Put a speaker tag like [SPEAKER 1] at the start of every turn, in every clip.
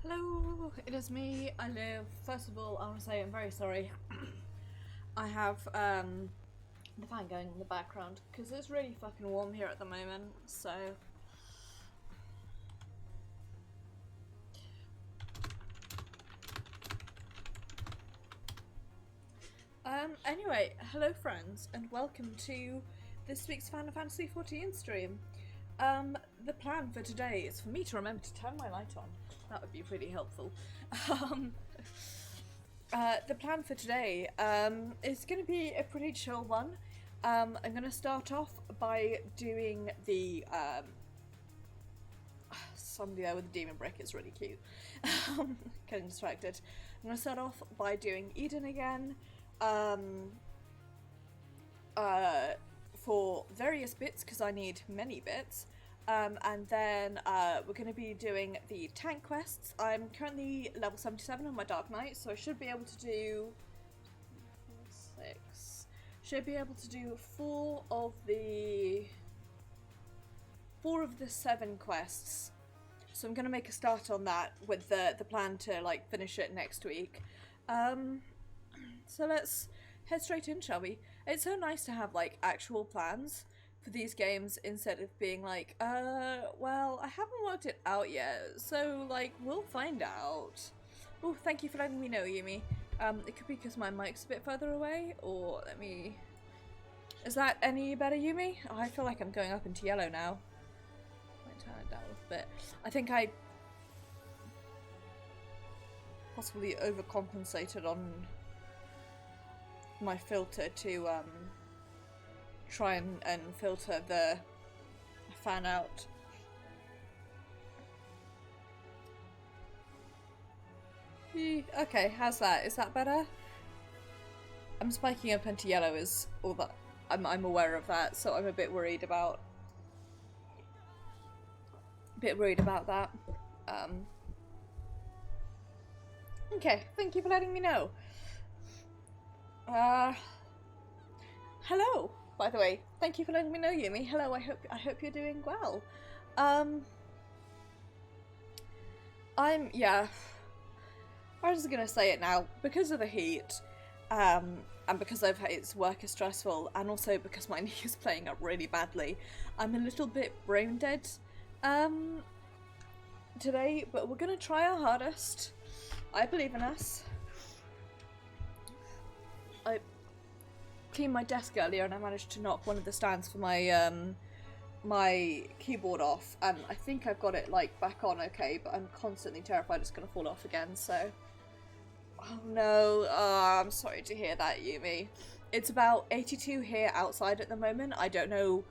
[SPEAKER 1] Hello, it is me. I live. First of all, I want to say I'm very sorry. I have the fan going in the background because it's really fucking warm here at the moment. So anyway, hello friends, and welcome to this week's Final Fantasy XIV stream. The plan for today is for me to remember to turn my light on. That would be really helpful. The plan for today is going to be a pretty chill one. I'm going to start off by doing the somebody there with a demon brick is really cute. Getting distracted. I'm going to start off by doing Eden again for various bits because I need many bits. And then we're going to be doing the tank quests. I'm currently level 77 on my Dark Knight, so I should be able to do 6. Should be able to do 4 of the 7 quests. So I'm going to make a start on that with the plan to like finish it next week. So let's head straight in, shall we? It's so nice to have like actual plans for these games instead of being like, well, I haven't worked it out yet, so like we'll find out. Oh, thank you for letting me know, Yumi. It could be because my mic's a bit further away, or let me... Is that any better, Yumi? Oh, I feel like I'm going up into yellow now. Might turn it down a little bit. I think I possibly overcompensated on my filter to try and filter the fan out. Okay, how's that? Is that better? I'm spiking up into yellow is all that I'm aware of that, so I'm a bit worried about that. Okay, thank you for letting me know. Hello, by the way. Thank you for letting me know, Yumi. Hello, I hope you're doing well. Yeah. I'm just gonna say it now. Because of the heat, and because its work is stressful, and also because my knee is playing up really badly, I'm a little bit brain dead today, but we're gonna try our hardest. I believe in us. I cleaned my desk earlier and I managed to knock one of the stands for my my keyboard off, and I think I've got it like back on okay, but I'm constantly terrified it's gonna fall off again, so oh no, I'm sorry to hear that, Yumi. It's about 82 here outside at the moment. I don't know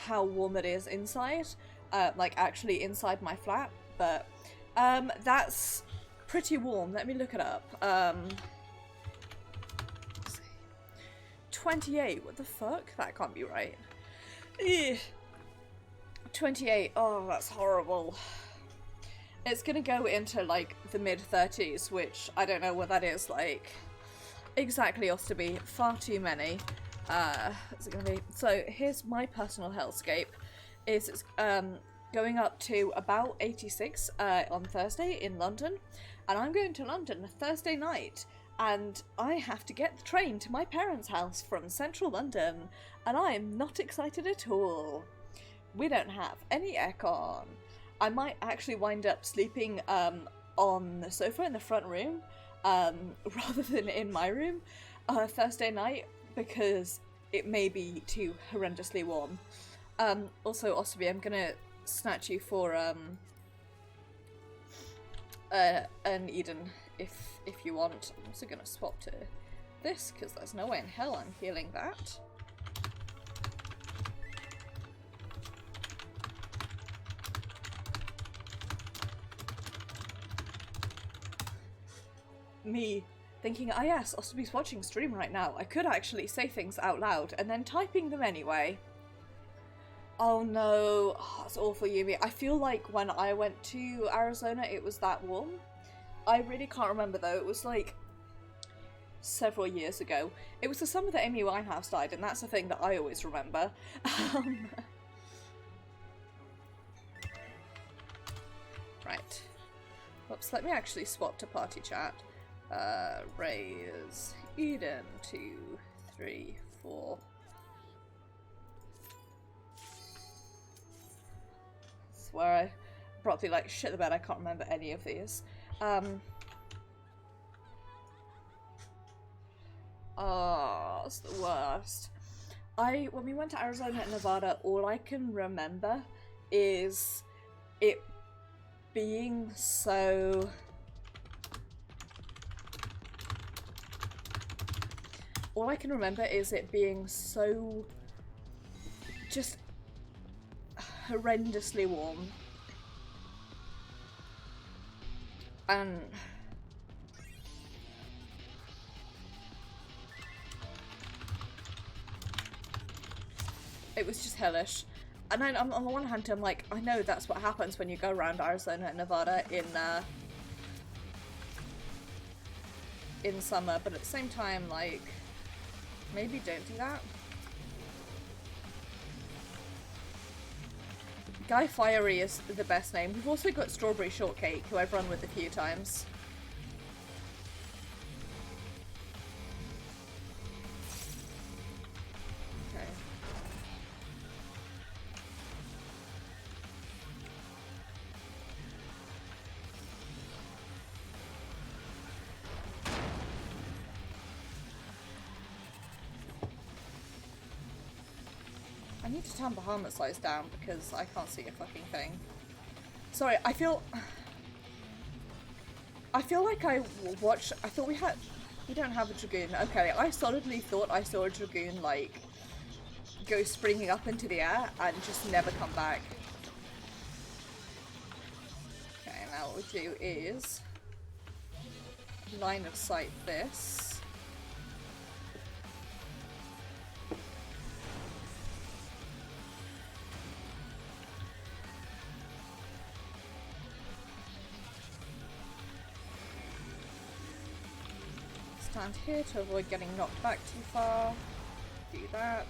[SPEAKER 1] how warm it is inside, like actually inside my flat, but that's pretty warm. Let me look it up. 28, what the fuck? That can't be right. Ugh. 28, oh that's horrible. It's gonna go into like the mid-30s, which I don't know what that is like exactly, or to be far too many. Is it gonna be? So here's my personal hellscape. It's going up to about 86 on Thursday in London, and I'm going to London Thursday night. And I have to get the train to my parents' house from central London, and I am not excited at all. We don't have any aircon. I might actually wind up sleeping on the sofa in the front room rather than in my room Thursday night, because it may be too horrendously warm. Also, Osabi, I'm gonna snatch you for an Eden if you want. I'm also gonna swap to this because there's no way in hell I'm healing that. Me thinking, ah yes, Osabi's watching stream right now. I could actually say things out loud and then typing them anyway. Oh no, oh, that's awful, Yumi. I feel like when I went to Arizona it was that warm. I really can't remember though, it was like several years ago. It was the summer that Amy Winehouse died, and that's the thing that I always remember. Right. Oops, let me actually swap to party chat. Raise Eden 2, 3, 4. Swear I probably like shit the bed, I can't remember any of these. Oh, it's the worst. When we went to Arizona and Nevada, all I can remember is it being so... All I can remember is it being so... just horrendously warm. And... it was just hellish. And on the one hand, I'm like, I know that's what happens when you go around Arizona and Nevada in summer, but at the same time, like, maybe don't do that. Guy Fiery is the best name. We've also got Strawberry Shortcake, who I've run with a few times. Okay. I need to turn Bahamut size down because I can't see a fucking thing. Sorry, I feel like I thought we don't have a Dragoon. Okay, I solidly thought I saw a Dragoon, like, go springing up into the air and just never come back. Okay, now what we do is line of sight this. Stand here to avoid getting knocked back too far. Do that.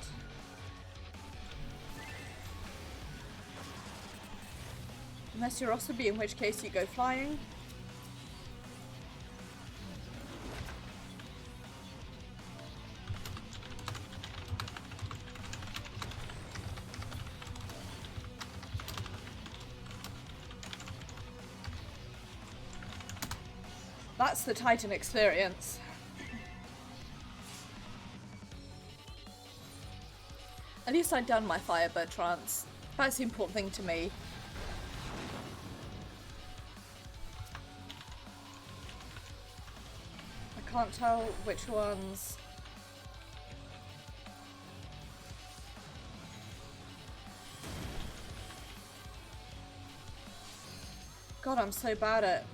[SPEAKER 1] Unless you're Osabi, in which case you go flying. That's the Titan experience. At least I'd done my Firebird trance. That's the important thing to me. I can't tell which ones. God, I'm so bad at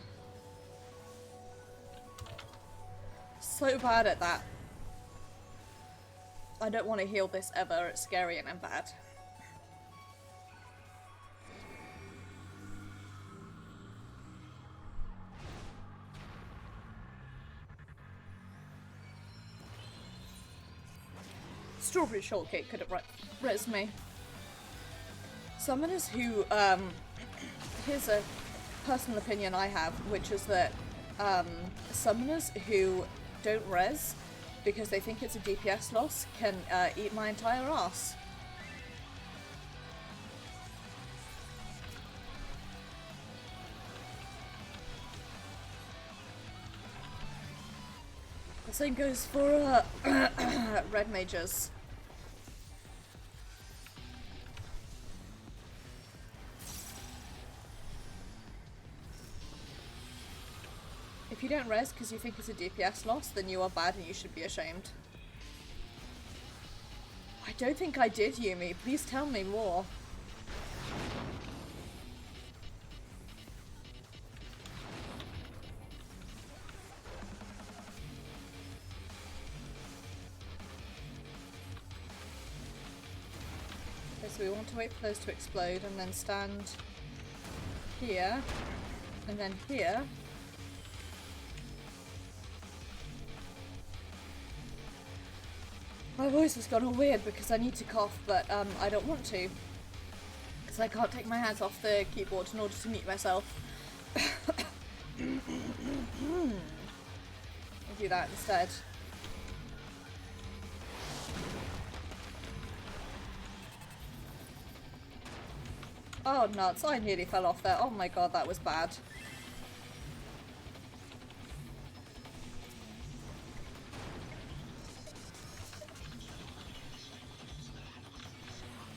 [SPEAKER 1] that. I don't want to heal this ever, it's scary and I'm bad. Strawberry Shortcake could have res me. Summoners who, here's a personal opinion I have, which is that summoners who don't res because they think it's a DPS loss can eat my entire ass. The same goes for red mages. If you don't res because you think it's a DPS loss, then you are bad and you should be ashamed. I don't think I did, Yumi. Please tell me more. Okay, so we want to wait for those to explode and then stand here and then here. My voice has gone all weird because I need to cough, but I don't want to. Because I can't take my hands off the keyboard in order to mute myself. I'll do that instead. Oh nuts, I nearly fell off there. Oh my god, that was bad.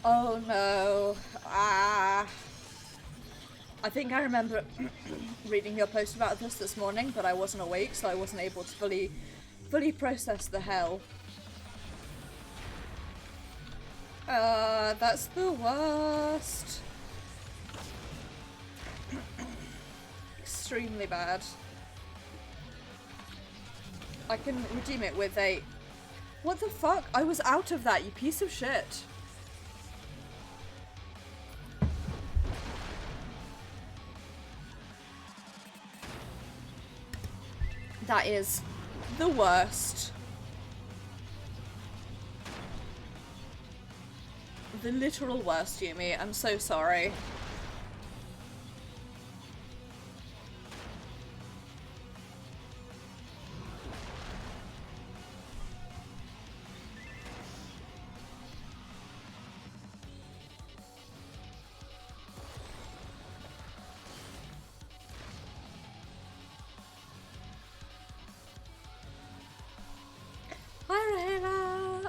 [SPEAKER 1] Oh no. Ah. I think I remember reading your post about this morning, but I wasn't awake, so I wasn't able to fully process the hell. That's the worst. Extremely bad. I can redeem it with a... What the fuck? I was out of that, you piece of shit. That is the worst. The literal worst, Yumi. I'm so sorry.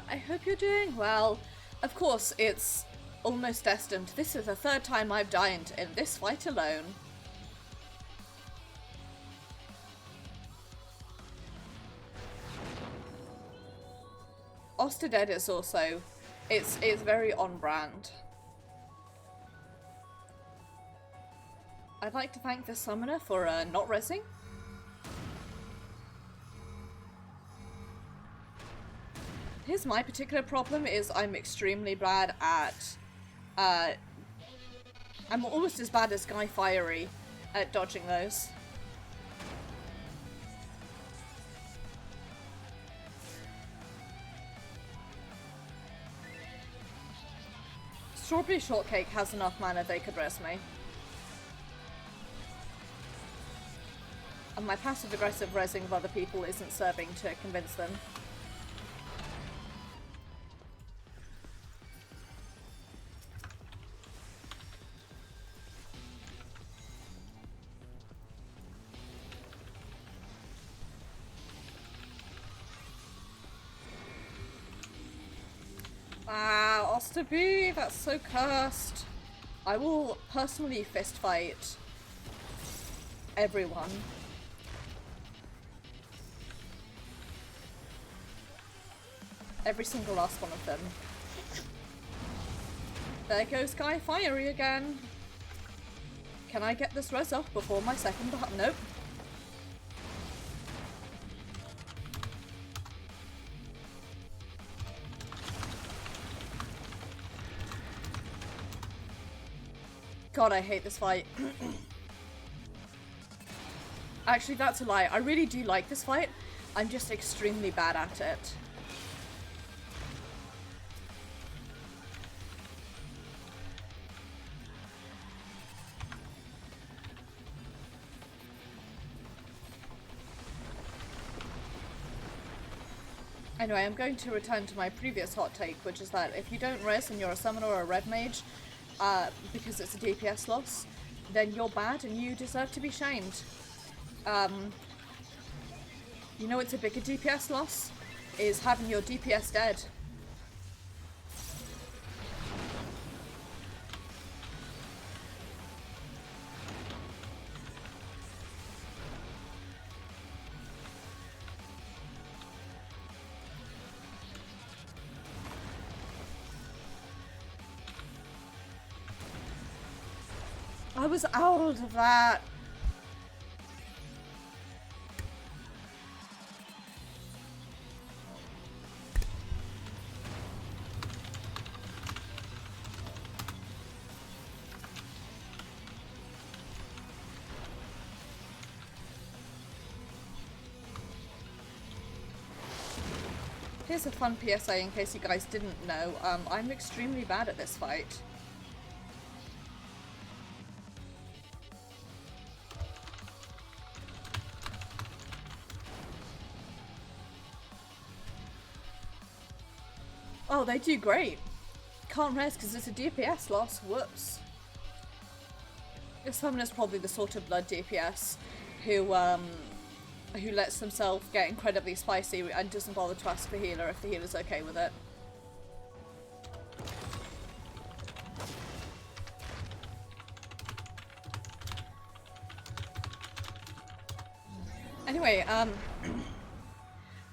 [SPEAKER 1] I hope you're doing well. Of course, it's almost destined. This is the third time I've died in this fight alone. Osterdead is also... It's very on brand. I'd like to thank the summoner for not resing. Here's my particular problem is I'm extremely bad at, I'm almost as bad as Guy Fiery at dodging those. Strawberry Shortcake has enough mana they could res me. And my passive aggressive resing of other people isn't serving to convince them. To be, that's so cursed. I will personally fist fight everyone. Every single last one of them. There goes Guy Fiery again. Can I get this res off before my second? Nope. God, I hate this fight. Actually, that's a lie. I really do like this fight. I'm just extremely bad at it. Anyway, I'm going to return to my previous hot take, which is that if you don't res and you're a summoner or a red mage, because it's a DPS loss, then you're bad and you deserve to be shamed. You know it's a bigger DPS loss? Is having your DPS dead. I was out of that. Here's a fun PSA in case you guys didn't know. I'm extremely bad at this fight. Oh, they do great. Can't rest because it's a DPS loss. Whoops. This summoner's probably the sort of blood DPS who lets himself get incredibly spicy and doesn't bother to ask the healer if the healer's okay with it. Anyway,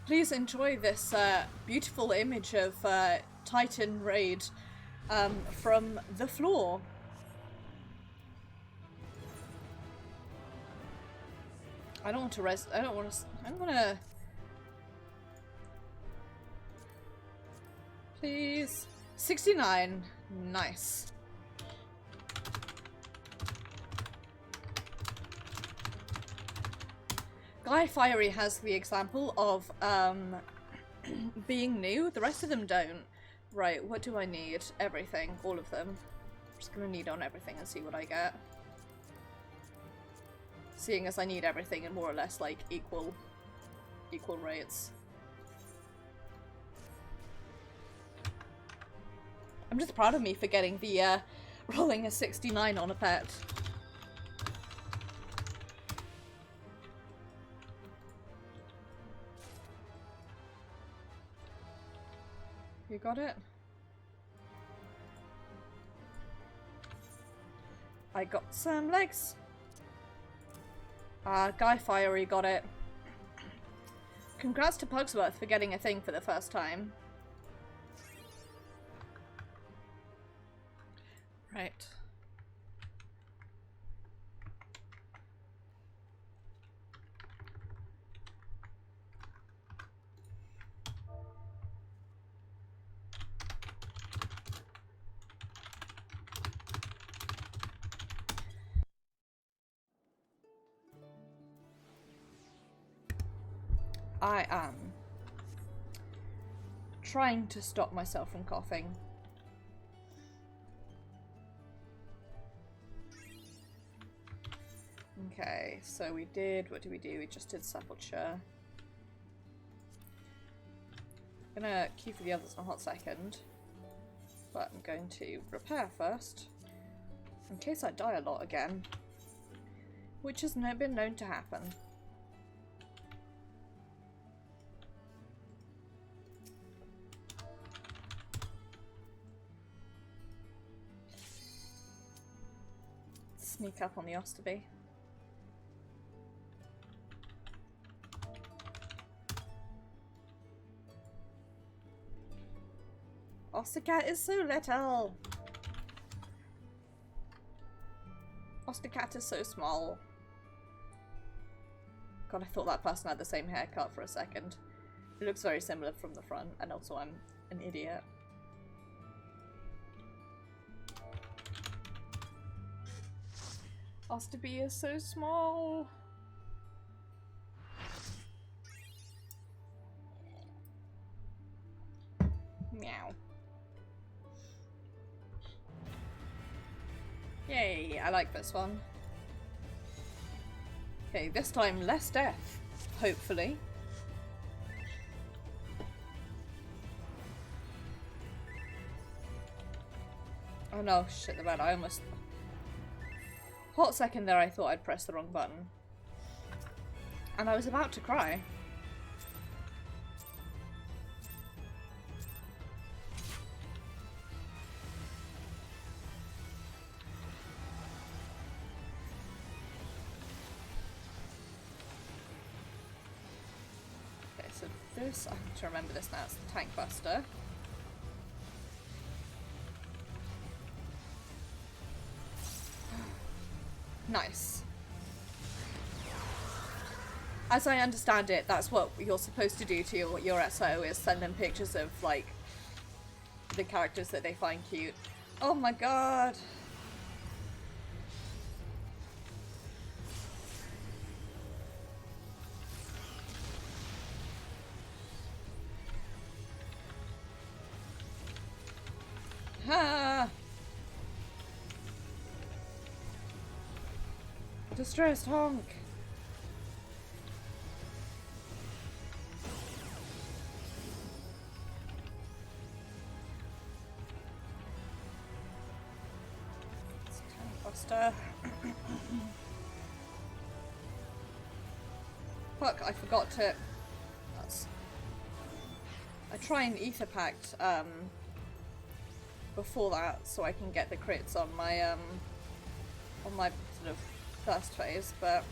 [SPEAKER 1] please enjoy this beautiful image of Titan Raid from the floor. I don't want to rest. I don't want to. Please. 69. Nice. Guy Fiery has the example of being new. The rest of them don't. Right, what do I need? Everything. All of them. I'm just gonna need on everything and see what I get. Seeing as I need everything in more or less like equal rates. I'm just proud of me for getting the rolling a 69 on a pet. You got it? I got some legs. Guy Fiery got it. Congrats to Pugsworth for getting a thing for the first time. Right. I am trying to stop myself from coughing. Okay, so we did, what did we do? We just did Sepulture. I'm gonna queue for the others in a hot second, but I'm going to repair first, in case I die a lot again, which has been known to happen. Sneak up on the Osterby. Ostercat is so little. Ostercat is so small. God, I thought that person had the same haircut for a second. It looks very similar from the front, and also I'm an idiot. Osterby is so small. Meow. Yay, I like this one. Okay, this time less death, hopefully. Oh no, shit the bed, I almost... Hot second there I thought I'd pressed the wrong button. And I was about to cry. Okay, so this, I have to remember this now, it's the Tank Buster. Nice. As I understand it, that's what you're supposed to do to your SO, is send them pictures of, like, the characters that they find cute. Oh my god! Ha! Distressed honk! faster. Fuck, I forgot to... I try and ether pact before that so I can get the crits on my sort of first phase, but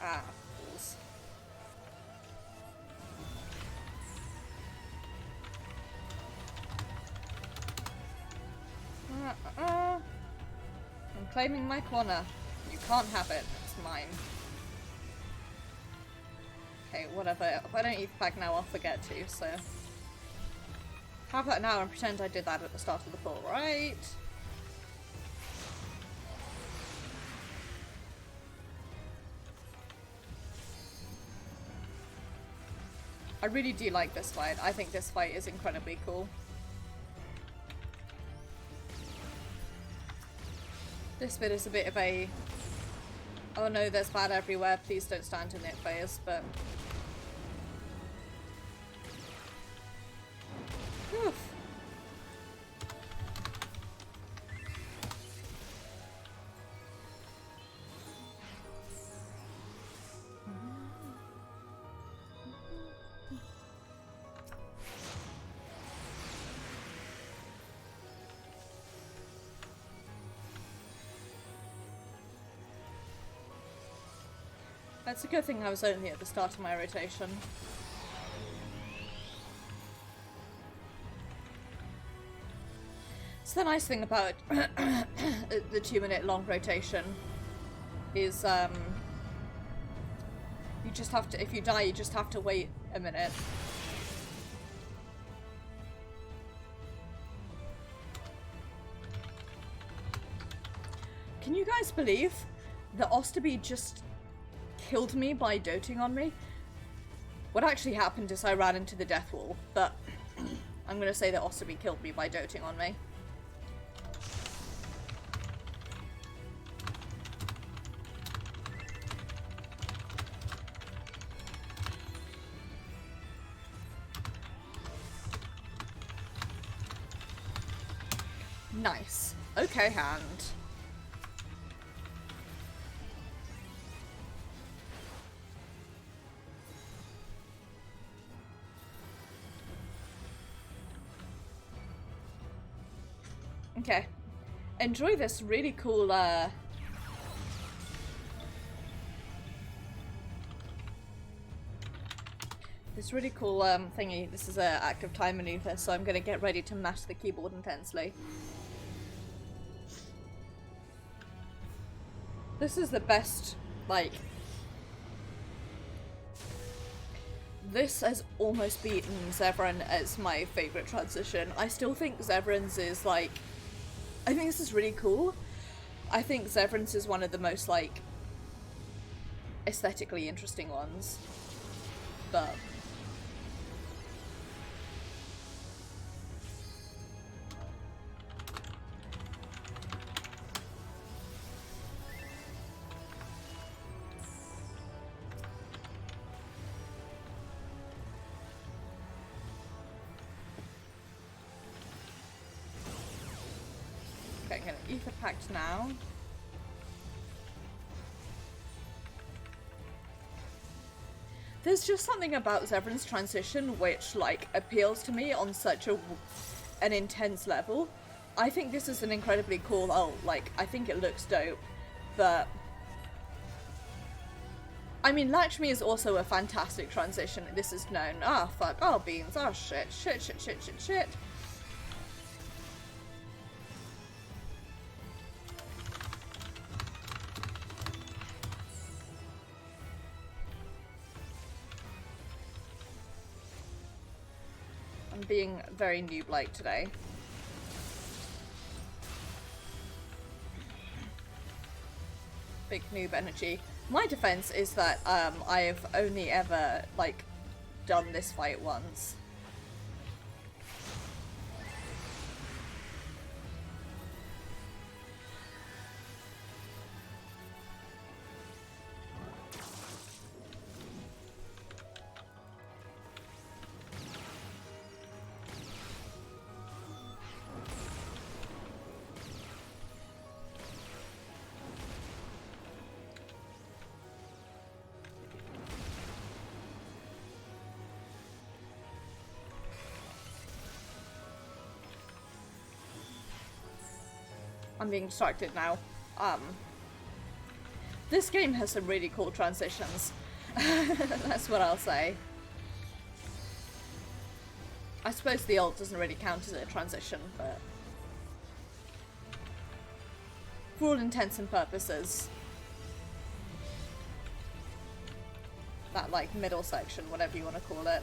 [SPEAKER 1] fools. I'm claiming my corner. You can't have it. It's mine. Okay, whatever. If I don't ether pack now, I'll forget to, so... Have that now and pretend I did that at the start of the pull, right? I really do like this fight. I think this fight is incredibly cool. This bit is a bit of a... oh no, there's bad everywhere, please don't stand in it phase, but... Oof. It's a good thing I was only at the start of my rotation. So the nice thing about the 2-minute long rotation is you just have to, if you die, you just have to wait a minute. Can you guys believe that Osterby just killed me by doting on me? What actually happened is I ran into the death wall, but I'm gonna say that Osterby killed me by doting on me. Nice. Okay, hand. Okay. Enjoy this really cool, this really cool, thingy. This is a active time maneuver, so I'm gonna get ready to mash the keyboard intensely. This is the best, like... This has almost beaten Zevran as my favourite transition. I still think Zevran's is, like... I think this is really cool. I think Zevran's is one of the most, like, aesthetically interesting ones. But... okay, I'm gonna ether pact now. There's just something about Zevran's transition which, like, appeals to me on such an intense level. I think this is an incredibly cool ult. Like, I think it looks dope, but... I mean, Lakshmi is also a fantastic transition. This is known. Ah, fuck. Oh, beans. Oh, shit. Shit, shit, shit, shit, shit. I'm being very noob-like today. Big noob energy. My defense is that I've only ever, like, done this fight once. I'm being distracted now. This game has some really cool transitions. That's what I'll say. I suppose the ult doesn't really count as a transition, but for all intents and purposes, that like middle section, whatever you want to call it.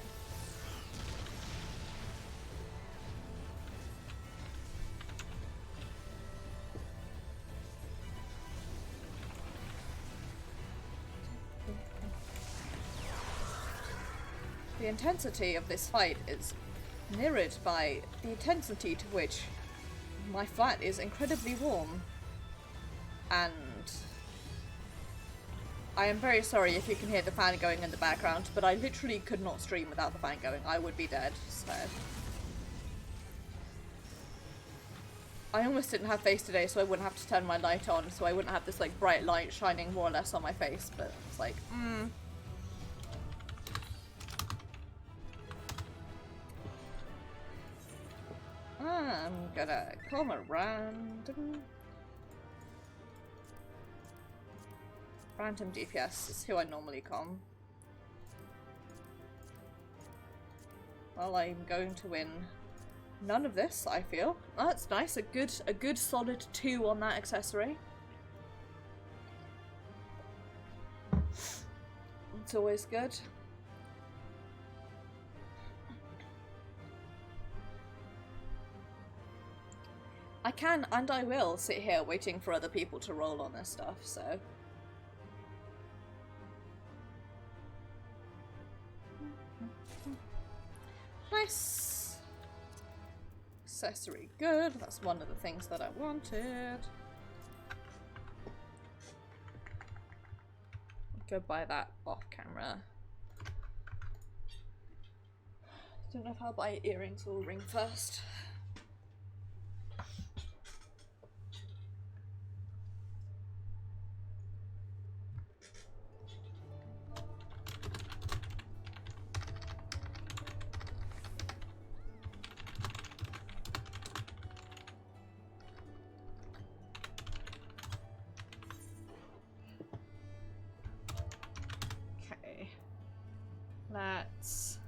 [SPEAKER 1] The intensity of this fight is mirrored by the intensity to which my flat is incredibly warm. And I am very sorry if you can hear the fan going in the background, but I literally could not stream without the fan going. I would be dead, so. I almost didn't have face today, so I wouldn't have to turn my light on, so I wouldn't have this like bright light shining more or less on my face, but it's like, I'm gonna come around. Random DPS is who I normally com. Well, I'm going to win none of this, I feel. Oh, that's nice. A good solid 2 on that accessory. It's always good. I can and I will sit here waiting for other people to roll on this stuff, so. Nice. Accessory good. That's one of the things that I wanted. Go buy that off camera. Don't know if I'll buy earrings or ring first. Let's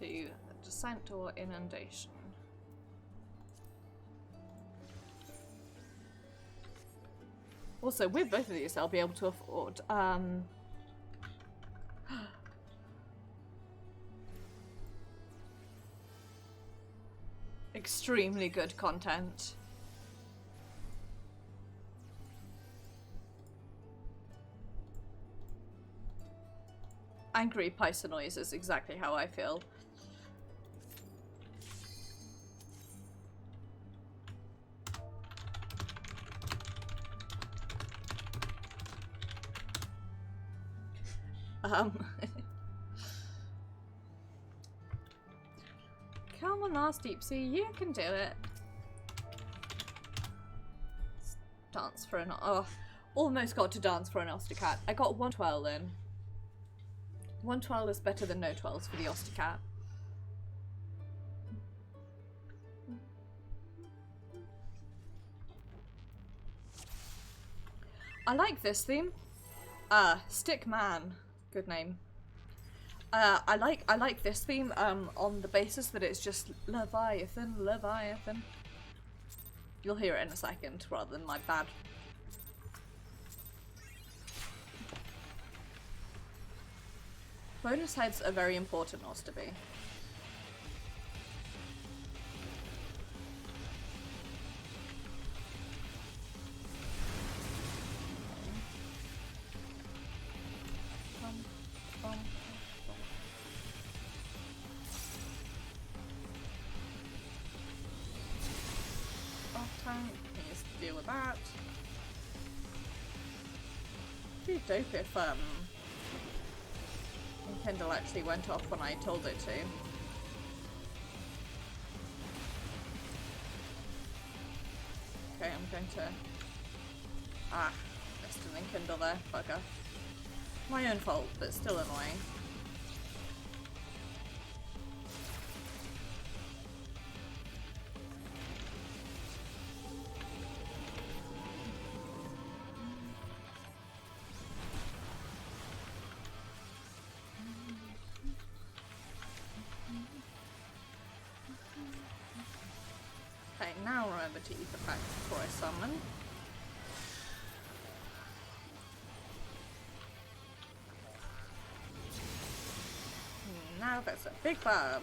[SPEAKER 1] do descent or inundation. Also, with both of these, I'll be able to afford extremely good content. Angry Python noise is exactly how I feel. Come on, last Deep Sea, you can do it. Let's dance for an almost got to dance for an Ostercat. I got 1 twirl in. 1 twirl is better than no twirls for the Ostercat. I like this theme. Stickman. Good name. I like this theme on the basis that it's just Leviathan, Leviathan. You'll hear it in a second rather than my bad. Bonus heads are very important, Osterby. Off tank needs to deal with that. It'd be dope if Kindle actually went off when I told it to. Okay, I'm going to... missed an Kindle there, bugger. My own fault, but still annoying. Okay, now remember to eat the pack before I summon. Now there's a big bug.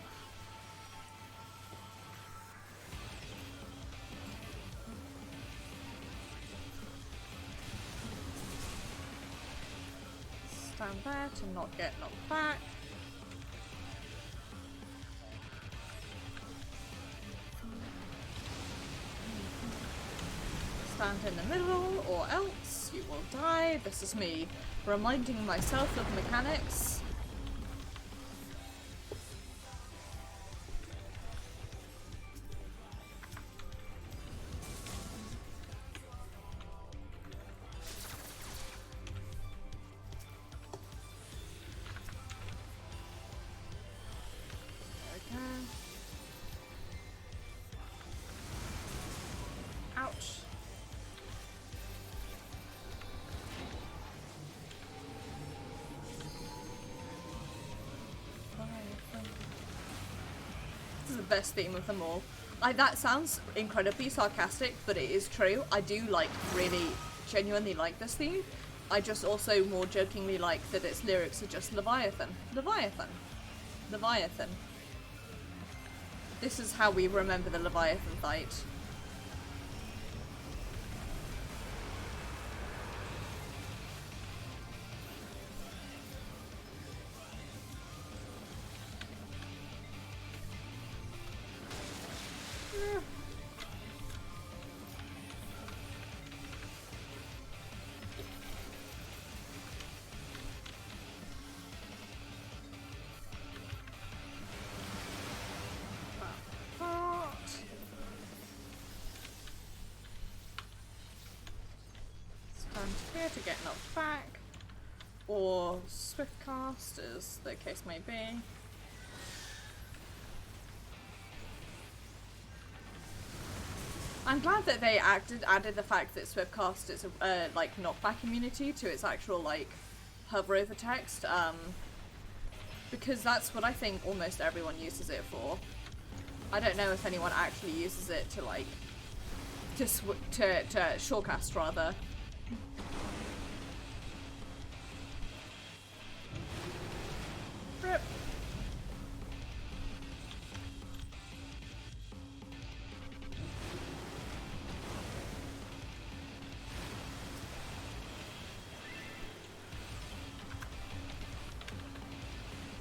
[SPEAKER 1] Stand there to not get knocked back. Stand in the middle, or else you will die. This is me reminding myself of mechanics. Ouch. This is the best theme of them all. That sounds incredibly sarcastic, but it is true. I do really genuinely like this theme. I just also more jokingly like that its lyrics are just Leviathan. Leviathan. Leviathan. This is how we remember the Leviathan fight. Here to get knocked back, or swift cast, as the case may be. I'm glad that they added the fact that swift cast is a knockback immunity to its actual hover over text, because that's what I think almost everyone uses it for. I don't know if anyone actually uses it to shortcast rather. Rip.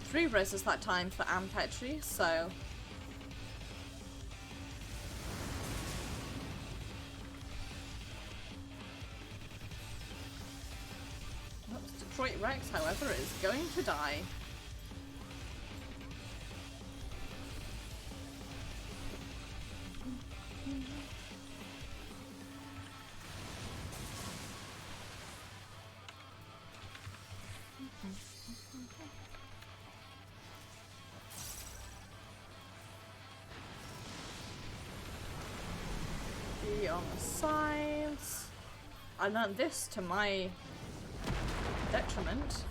[SPEAKER 1] Three reses that time for Ampetri, so Detroit Rex, however, is going to die. Be on the sides. I learned this to my detriment.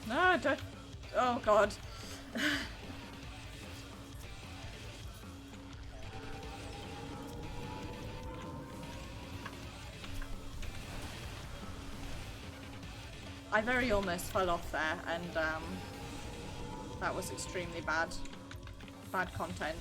[SPEAKER 1] No, don't. Oh god. I very almost fell off there, and that was extremely bad content.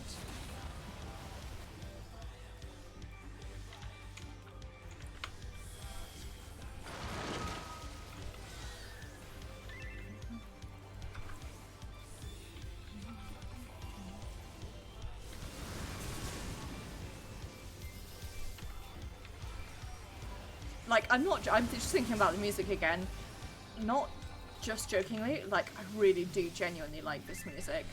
[SPEAKER 1] I'm just thinking about the music again. Not just jokingly, I really do genuinely like this music.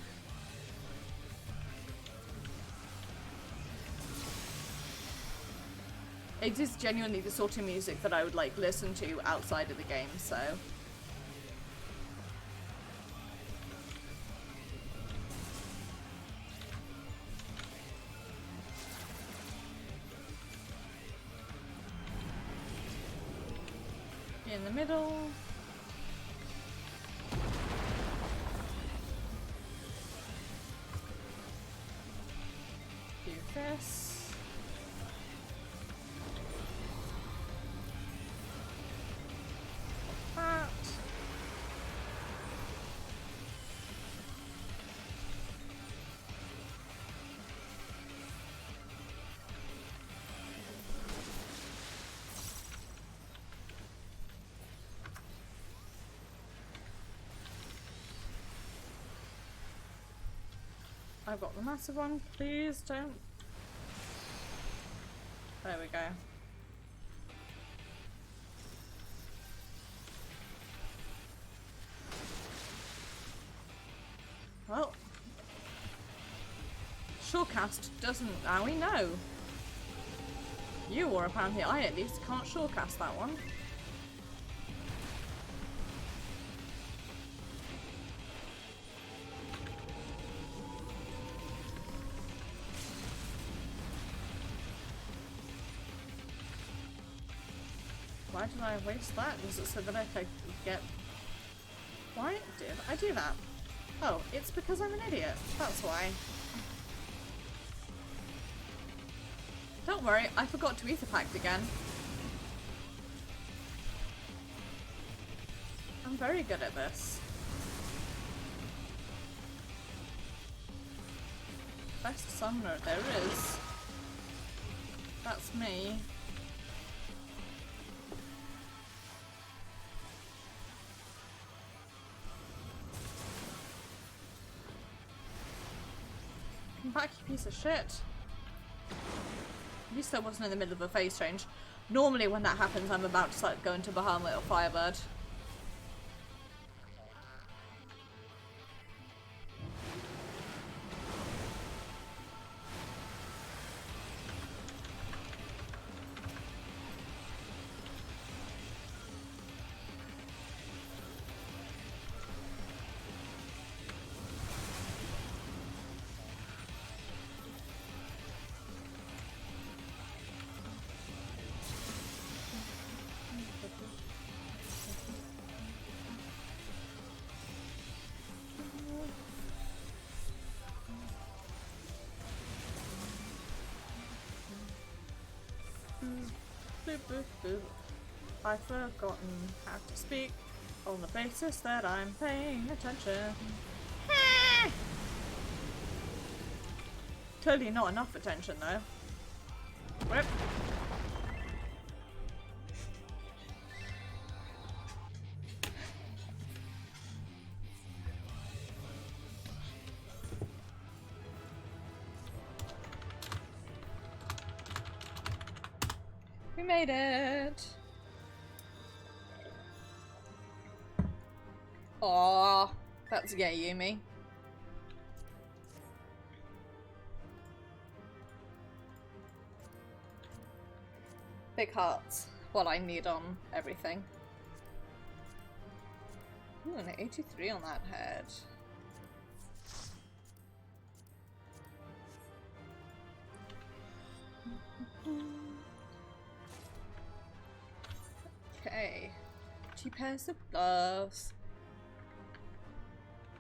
[SPEAKER 1] It is genuinely the sort of music that I would listen to outside of the game, so. In the middle. Do this. That. I've got the massive one, please don't. There we go. Well, Shorecast doesn't, now we know. You, or apparently I at least, can't Shorecast that one. Why did I waste that? Was it so that I could get... Why did I do that? Oh, it's because I'm an idiot. That's why. Don't worry, I forgot to ether pact again. I'm very good at this. Best summoner there is. That's me. Come back, you piece of shit. At least I wasn't in the middle of a phase change. Normally when that happens I'm about to start going to Bahamut or Firebird. I've forgotten how to speak on the basis that I'm paying attention. Clearly not enough attention though. Whip. We made it! Aww, that's gay, Yumi. Big hearts. What I need on everything. Ooh, an 83 on that head. Okay. 2 pairs of gloves.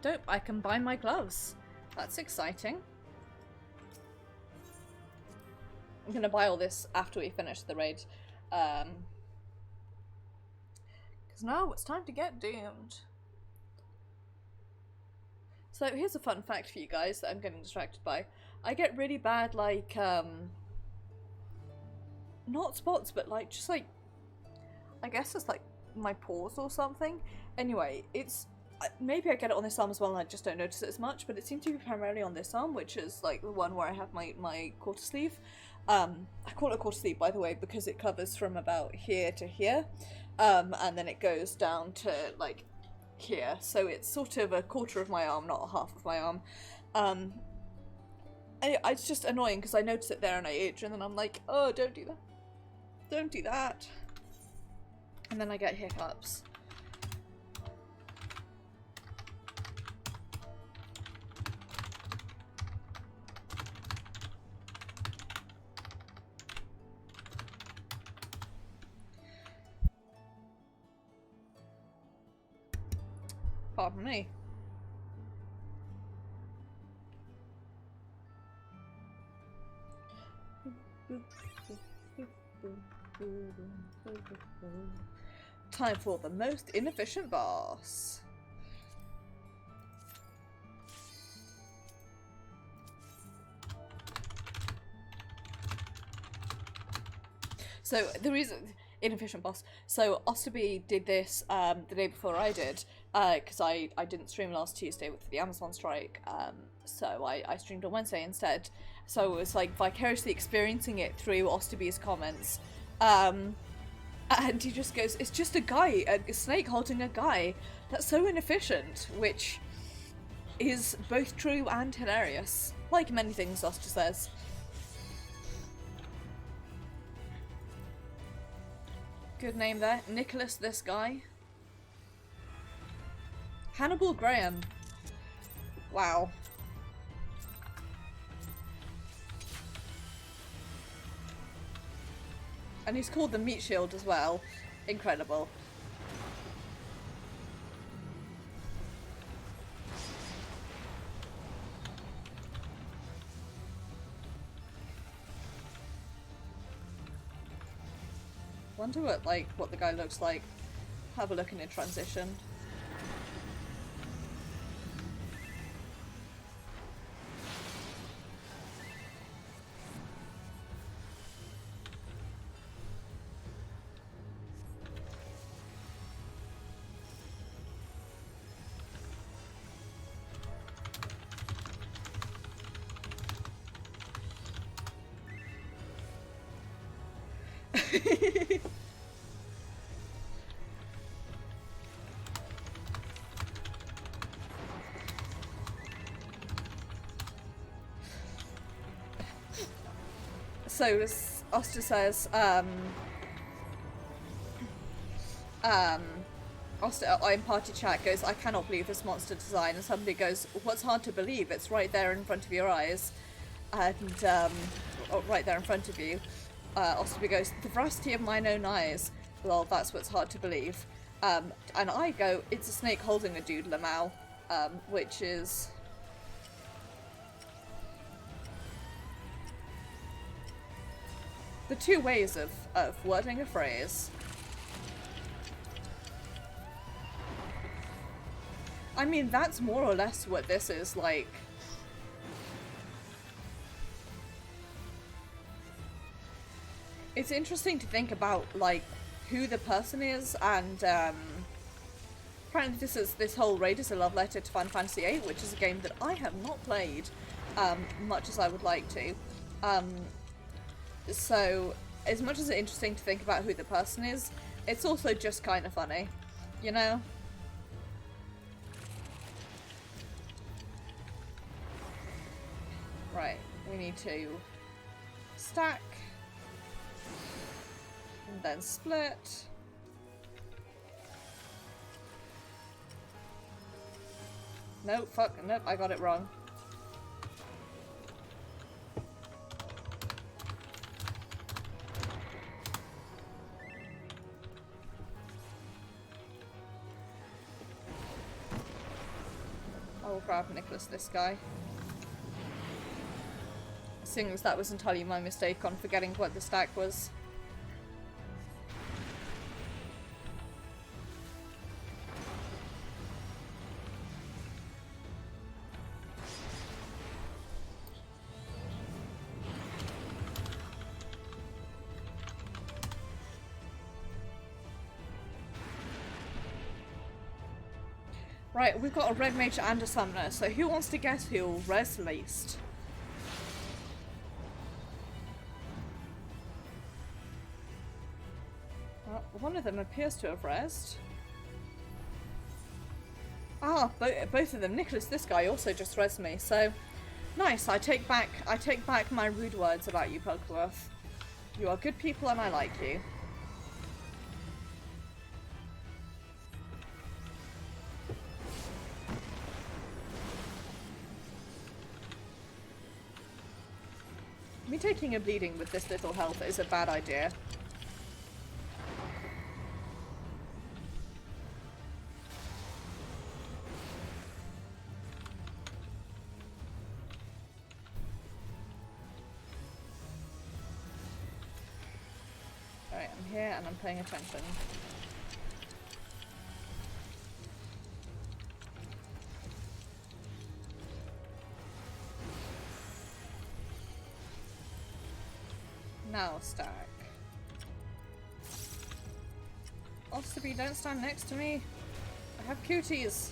[SPEAKER 1] Dope, I can buy my gloves. That's exciting. I'm gonna buy all this after we finish the raid. Because now it's time to get doomed. So here's a fun fact for you guys that I'm getting distracted by. I get really bad, like, not spots, but like, just like, I guess it's like my pores or something. Anyway, it's, maybe I get it on this arm as well and I just don't notice it as much, but it seems to be primarily on this arm, which is like the one where I have my quarter sleeve. I call it a quarter sleeve, by the way, because it covers from about here to here, and then it goes down to like here, so it's sort of a quarter of my arm, not half of my arm. It's just annoying because I notice it there and I itch, and then I'm like, oh, don't do that. Don't do that. And then I get hiccups. Pardon me. Time for the most inefficient boss. So the reason inefficient boss. So Osterby did this the day before I did, because I didn't stream last Tuesday with the Amazon strike. So I streamed on Wednesday instead. So it was like vicariously experiencing it through Osterby's comments. And he just goes, "It's just a guy, a snake holding a guy. That's so inefficient," which is both true and hilarious. Like many things Oster says. Good name there. Nicholas, this guy. Hannibal Graham. Wow. And he's called the Meat Shield as well. Incredible. Wonder what the guy looks like. Have a look in a transition. So as Oster says, Oster in party chat goes, "I cannot believe this monster design," and somebody goes, "What's hard to believe? It's right there in front of your eyes," and right there in front of you. Osterby goes, "The veracity of mine own eyes." Well, that's what's hard to believe. And I go, "It's a snake holding a dude, Lamau," which is. The two ways of wording a phrase. I mean, that's more or less what this is like. It's interesting to think about, like, who the person is, and apparently this whole raid is a love letter to Final Fantasy VIII, which is a game that I have not played much as I would like to. So, as much as it's interesting to think about who the person is, it's also just kind of funny, you know? Right, we need to stack, and then split. Nope, nope, I got it wrong. I'll grab Nicholas, this guy. Seeing as that was entirely my mistake on forgetting what the stack was. Right, we've got a red mage and a summoner, so who wants to guess who'll res least? Well, one of them appears to have resed. Ah, both of them. Nicholas, this guy, also just resed me, so nice. I take back my rude words about you, Pokworth. You are good people and I like you. Me taking a bleeding with this little health is a bad idea. Right, I'm here and I'm paying attention. Now stack. Osterby, don't stand next to me. I have cuties.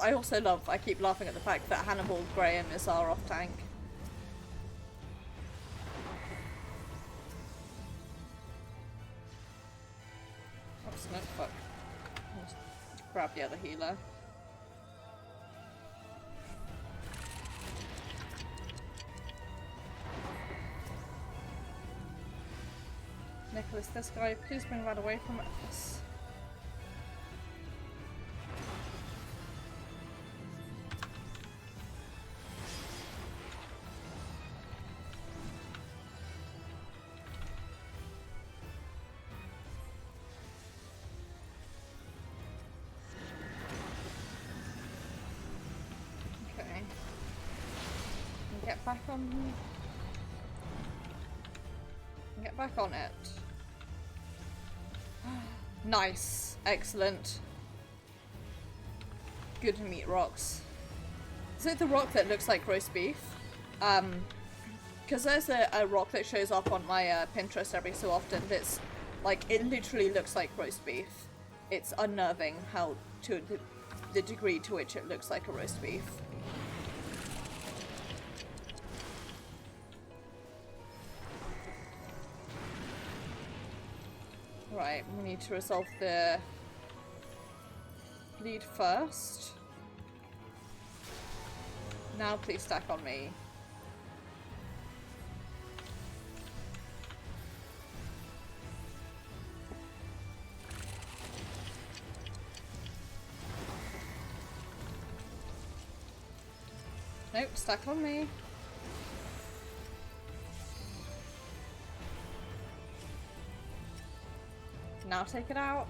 [SPEAKER 1] I also love, I keep laughing at the fact that Hannibal Graham is our off-tank. Oops, no, fuck. I'll just grab the other healer. Nicholas, this guy, please bring that away from us. Back on. Get back on it. Nice. Excellent. Good meat rocks. Is it the rock that looks like roast beef? Because there's a rock that shows up on my Pinterest every so often that's like, it literally looks like roast beef. It's unnerving how, to the degree to which it looks like a roast beef. Right, we need to resolve the bleed first. Now please stack on me. Nope, stack on me. Now take it out.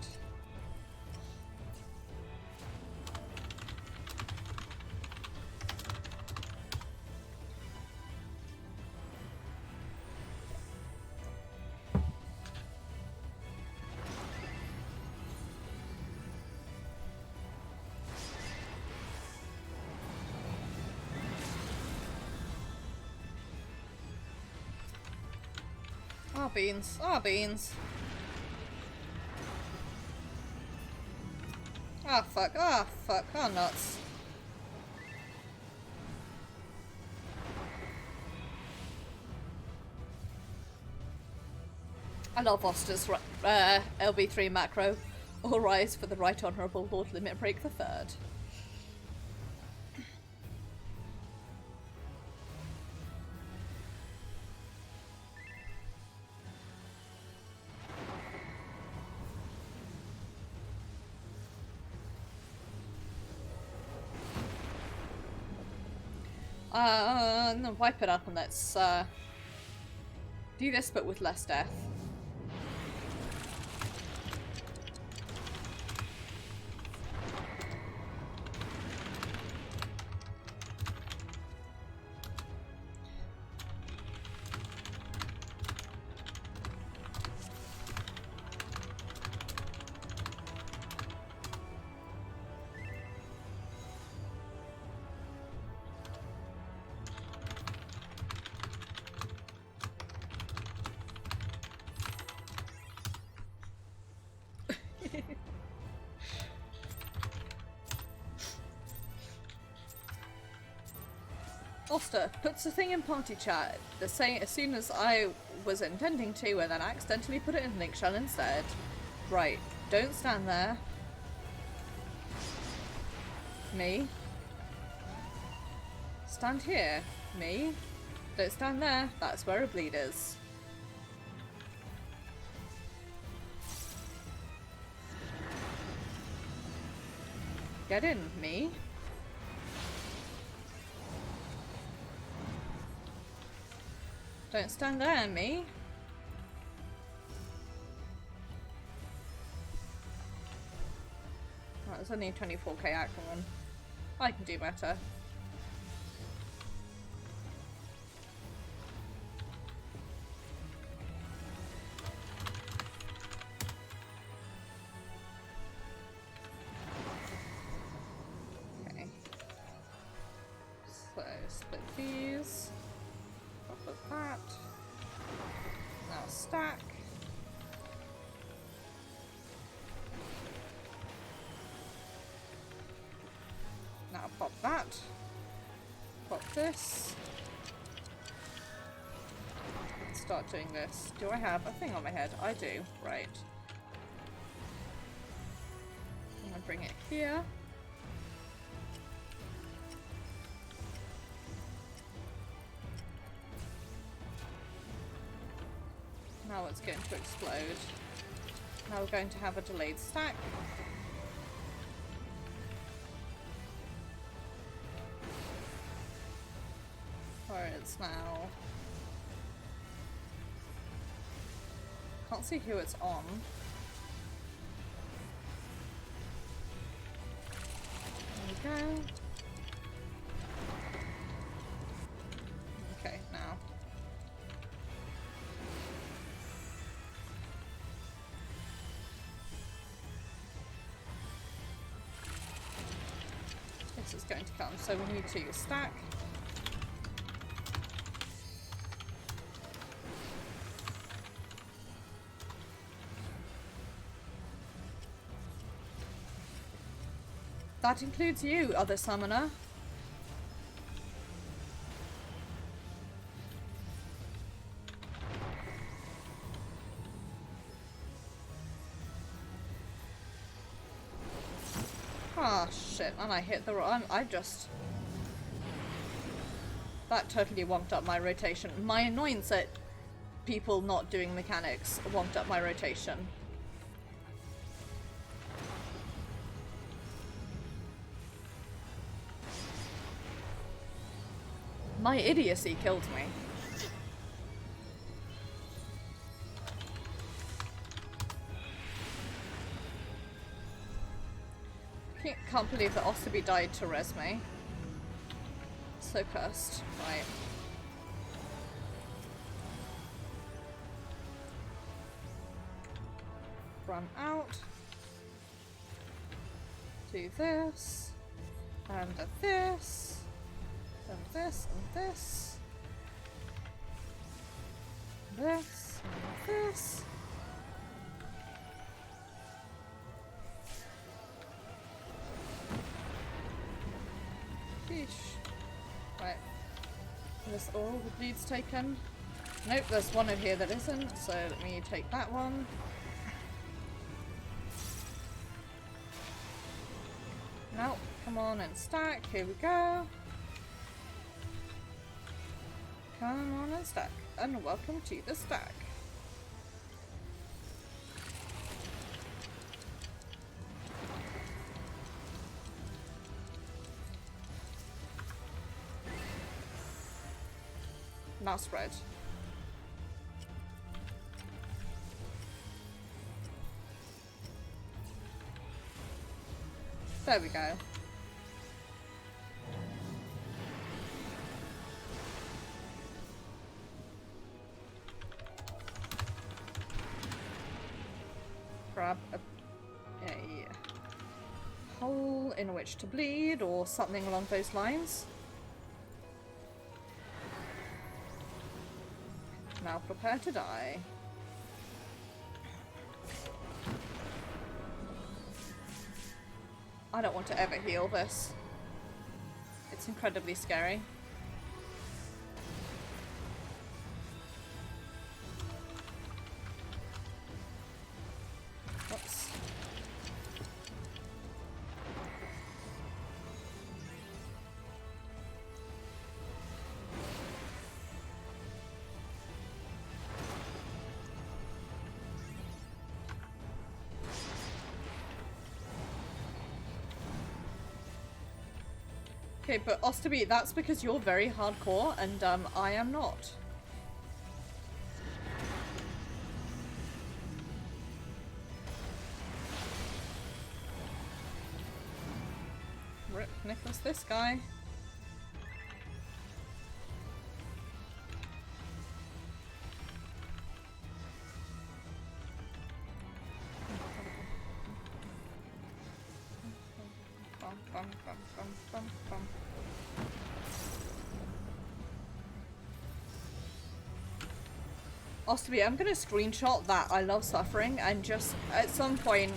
[SPEAKER 1] Ah, beans. Ah, beans. Ah, fuck. Ah, fuck. Ah, nuts. I love Foster's LB3 macro. All rise for the Right Honourable Lord Limit Break the Third. No, wipe it up and let's do this but with less death. Foster puts a thing in party chat, the same as soon as I was intending to, and then accidentally put it in link shell instead. Right, don't stand there. Me. Stand here. Me. Don't stand there. That's where a bleed is. Get in, me. Don't stand there, me. Oh, there's only 24k Aquaman. I can do better. Okay. So, split these. Off of that. Now stack. Now pop that. Pop this. Start doing this. Do I have a thing on my head? I do. Right. I'm gonna bring it here. Now it's going to explode. Now we're going to have a delayed stack. Where it's now. Can't see who it's on. There we go. Okay, now. This is going to come, so we need to stack. That includes you, other summoner. Ah, shit, and I hit the wrong. I just... That totally wonked up my rotation. My annoyance at people not doing mechanics wonked up my rotation. My idiocy killed me. Can't believe that Ostoby died to res me. So cursed. Right. Run out. Do this. And this. And this. And this. This. And this. Sheesh. Right. Is all the bleed's taken? Nope, there's one over here that isn't, so let me take that one. Nope, come on and stack, here we go. Come on and stack, and welcome to the stack. Now spread. There we go. Grab a hole in which to bleed or something along those lines. Now prepare to die. I don't want to ever heal this. It's incredibly scary. Whoops. Okay, but Ostoby, that's because you're very hardcore and I am not. Rip Nicholas, this guy. Ostomy, I'm gonna screenshot that I love suffering, and just at some point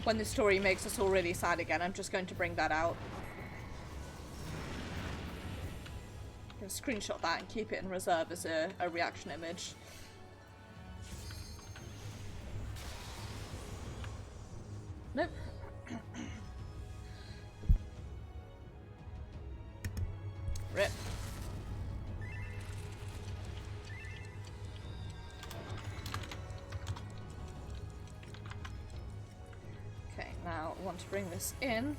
[SPEAKER 1] when the story makes us all really sad again, I'm just going to bring that out. I'm gonna screenshot that and keep it in reserve as a reaction image. Nope. Rip. Okay, now I want to bring this in.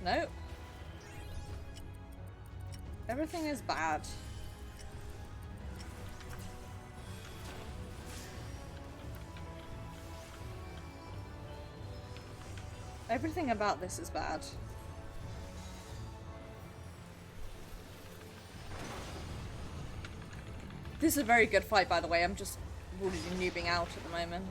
[SPEAKER 1] Nope. Everything is bad. Everything about this is bad. This is a very good fight, by the way. I'm just really noobing out at the moment.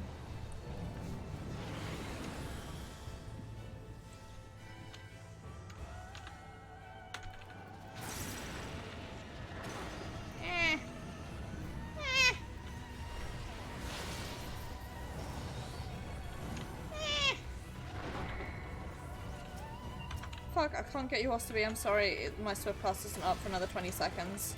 [SPEAKER 1] Fuck, I can't get you Ostomy, I'm sorry. My Swift Pass isn't up for another 20 seconds.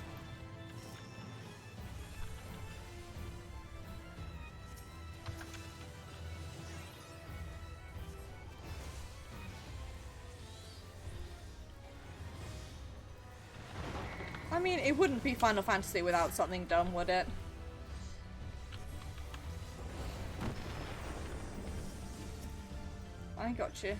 [SPEAKER 1] I mean, it wouldn't be Final Fantasy without something dumb, would it? I got you.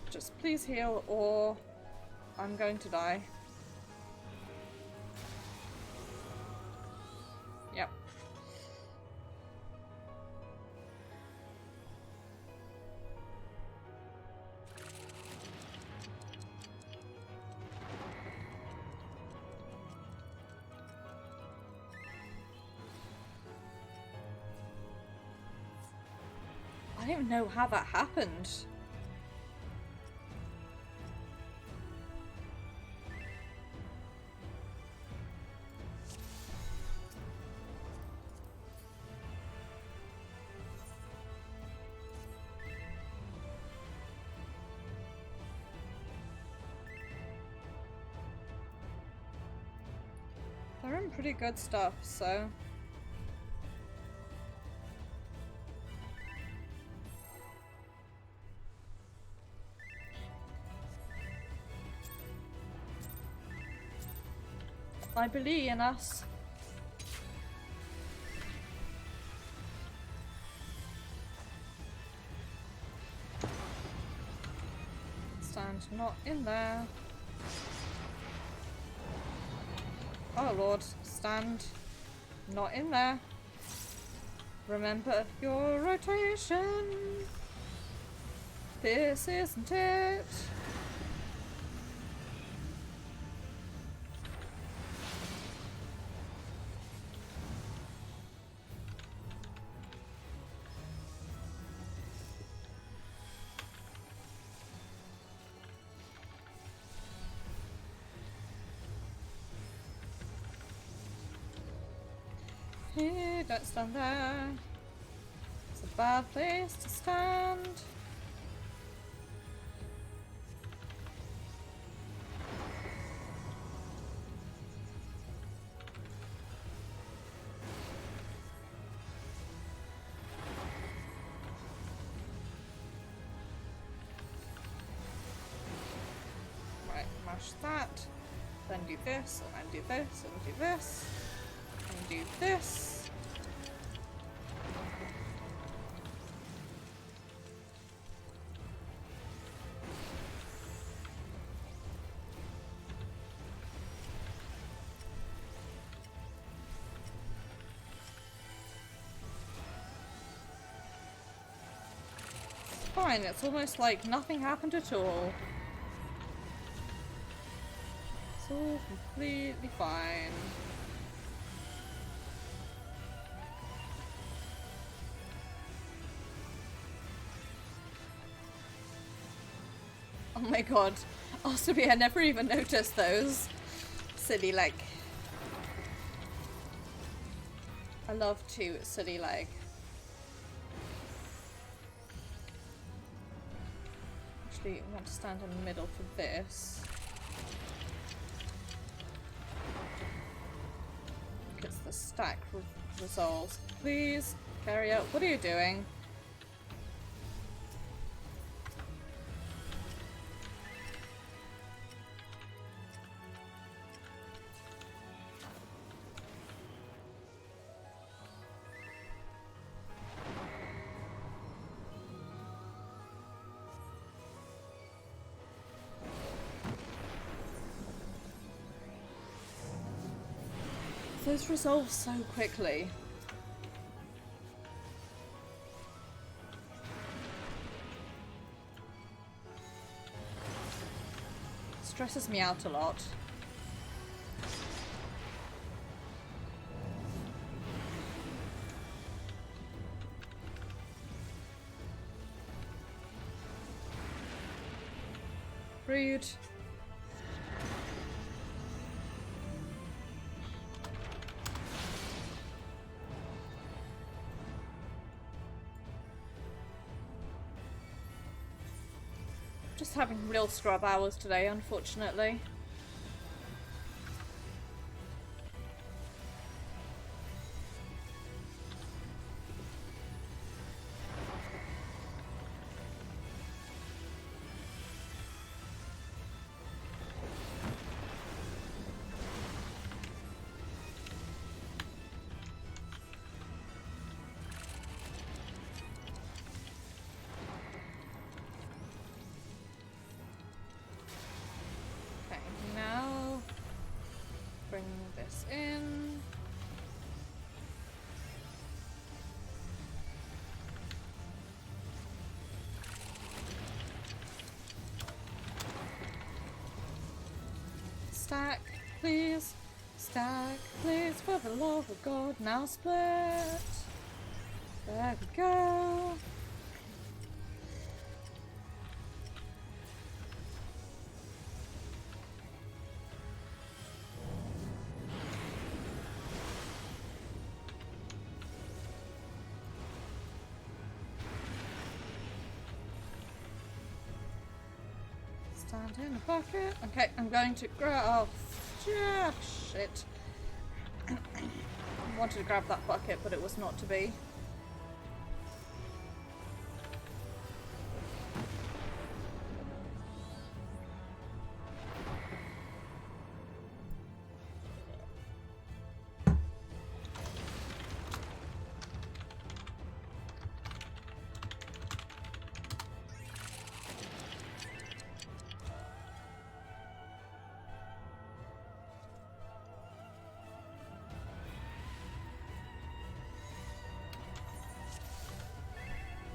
[SPEAKER 1] Just please heal, or I'm going to die. Yep. I don't even know how that happened. They're in pretty good stuff, so... I believe in us. Stand not in there. Oh lord, stand not in there. Remember your rotation. This isn't it. Here, don't stand there. It's a bad place to stand. Right, mash that. Then do this, and then do this, and do this. And do this. fine. It's almost like nothing happened at all. It's all completely fine. Oh my god. Also, I never even noticed those. Silly leg. I love to silly leg. Actually, I want to stand in the middle for this. Gets the stack resolves. Please, carry out. What are you doing? Those resolve so quickly. Stresses me out a lot. Rude. Just having real scrub hours today, unfortunately. Stack, please. Stack, please, for the love of God. Now split. There we go. Stand in the bucket. Okay, I'm going to grab. Oh, yeah, shit. I wanted to grab that bucket, but it was not to be.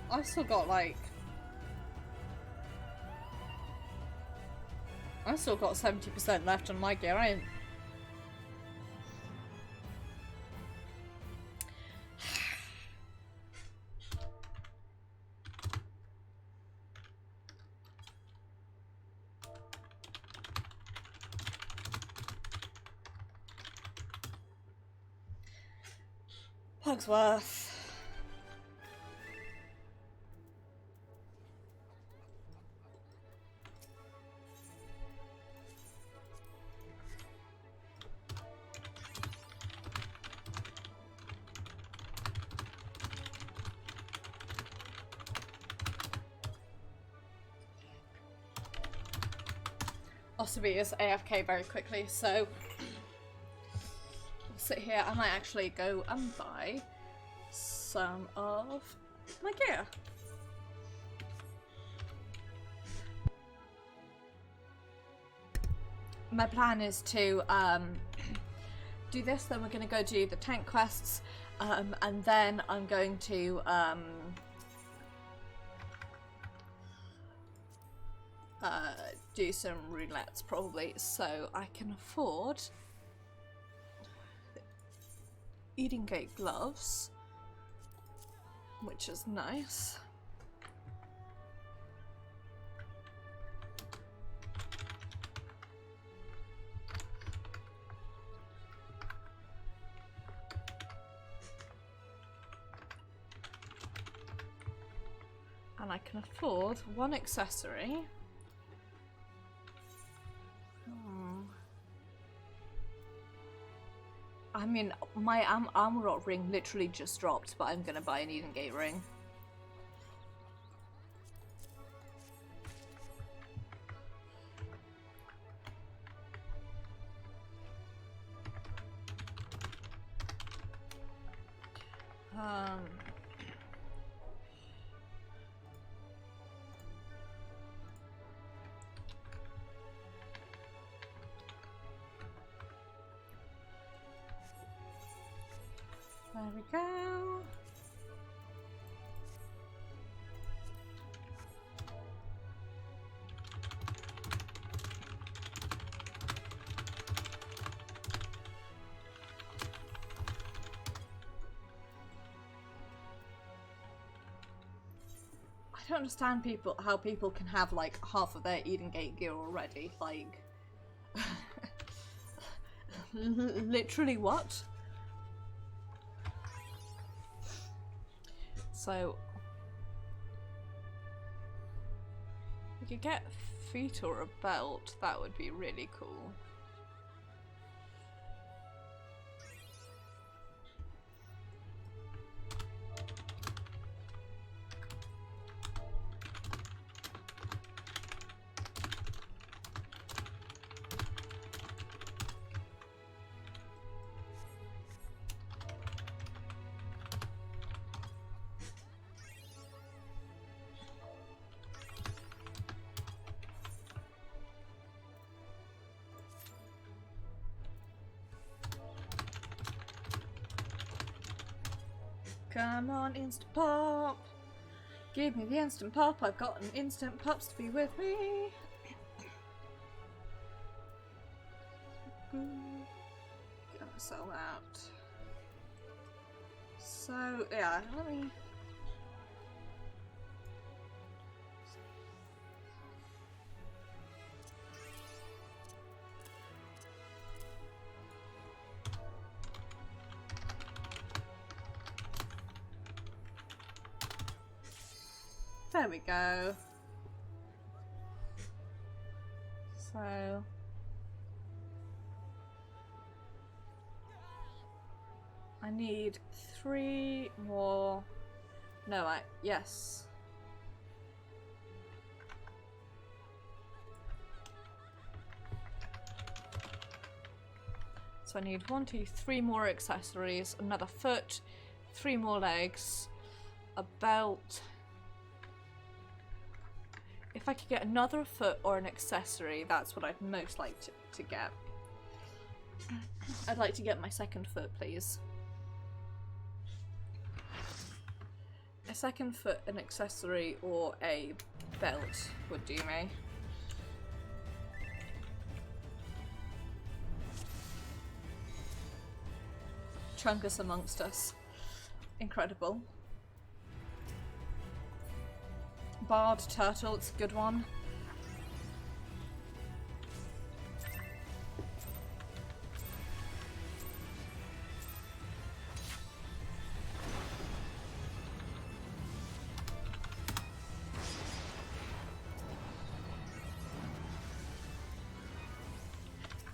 [SPEAKER 1] I've still got like... I've still got 70% left on my gear. I ain't... Pugsworth. Osabi is AFK very quickly, so we'll sit here. I might actually go and buy some of my gear. My plan is to do this, then we're going to go do the tank quests, and then I'm going to do some roulettes probably, so I can afford Eden Gate gloves, which is nice. And I can afford one accessory. I mean, my Armorot ring literally just dropped, but I'm gonna buy an Eden Gate ring. There we go. I don't understand how people can have like half of their Eden Gate gear already. Like, literally what? So we could get feet or a belt. That would be really cool. Come on, instant pop! Give me the instant pop, I've got an instant pops to be with me! Gonna sell that. So, yeah, let me... There we go. So I need 3 more. No, yes. So I need 1, 2, 3 more accessories, another foot, 3 more legs, a belt. If I could get another foot or an accessory, that's what I'd most like to get. I'd like to get my second foot, please. A second foot, an accessory, or a belt would do me. Chungus amongst us. Incredible. Barred turtle, it's a good one.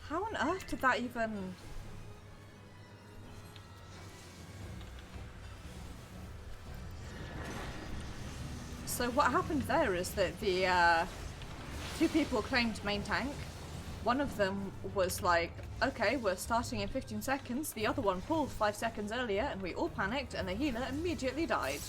[SPEAKER 1] How on earth did that even... So what happened there is that the 2 people claimed main tank. One of them was like, okay, we're starting in 15 seconds. The other one pulled 5 seconds earlier and we all panicked and the healer immediately died.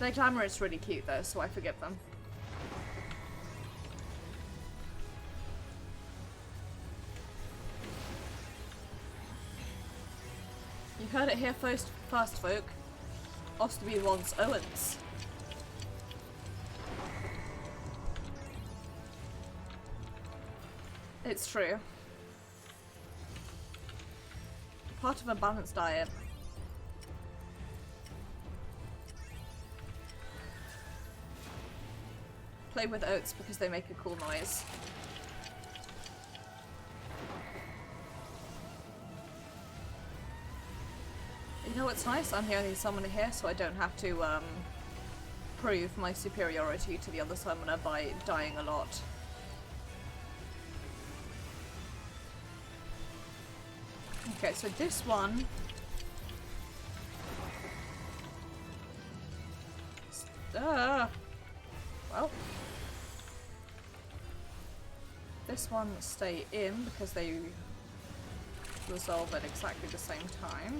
[SPEAKER 1] Their glamour is really cute though, so I forgive them. You heard it here first, folk. Osterby wants Owens. It's true. Part of a balanced diet. Play with oats because they make a cool noise. You know what's nice? I'm the only summoner here, so I don't have to prove my superiority to the other summoner by dying a lot. Okay, so this one... well... This one stay in because they resolve at exactly the same time.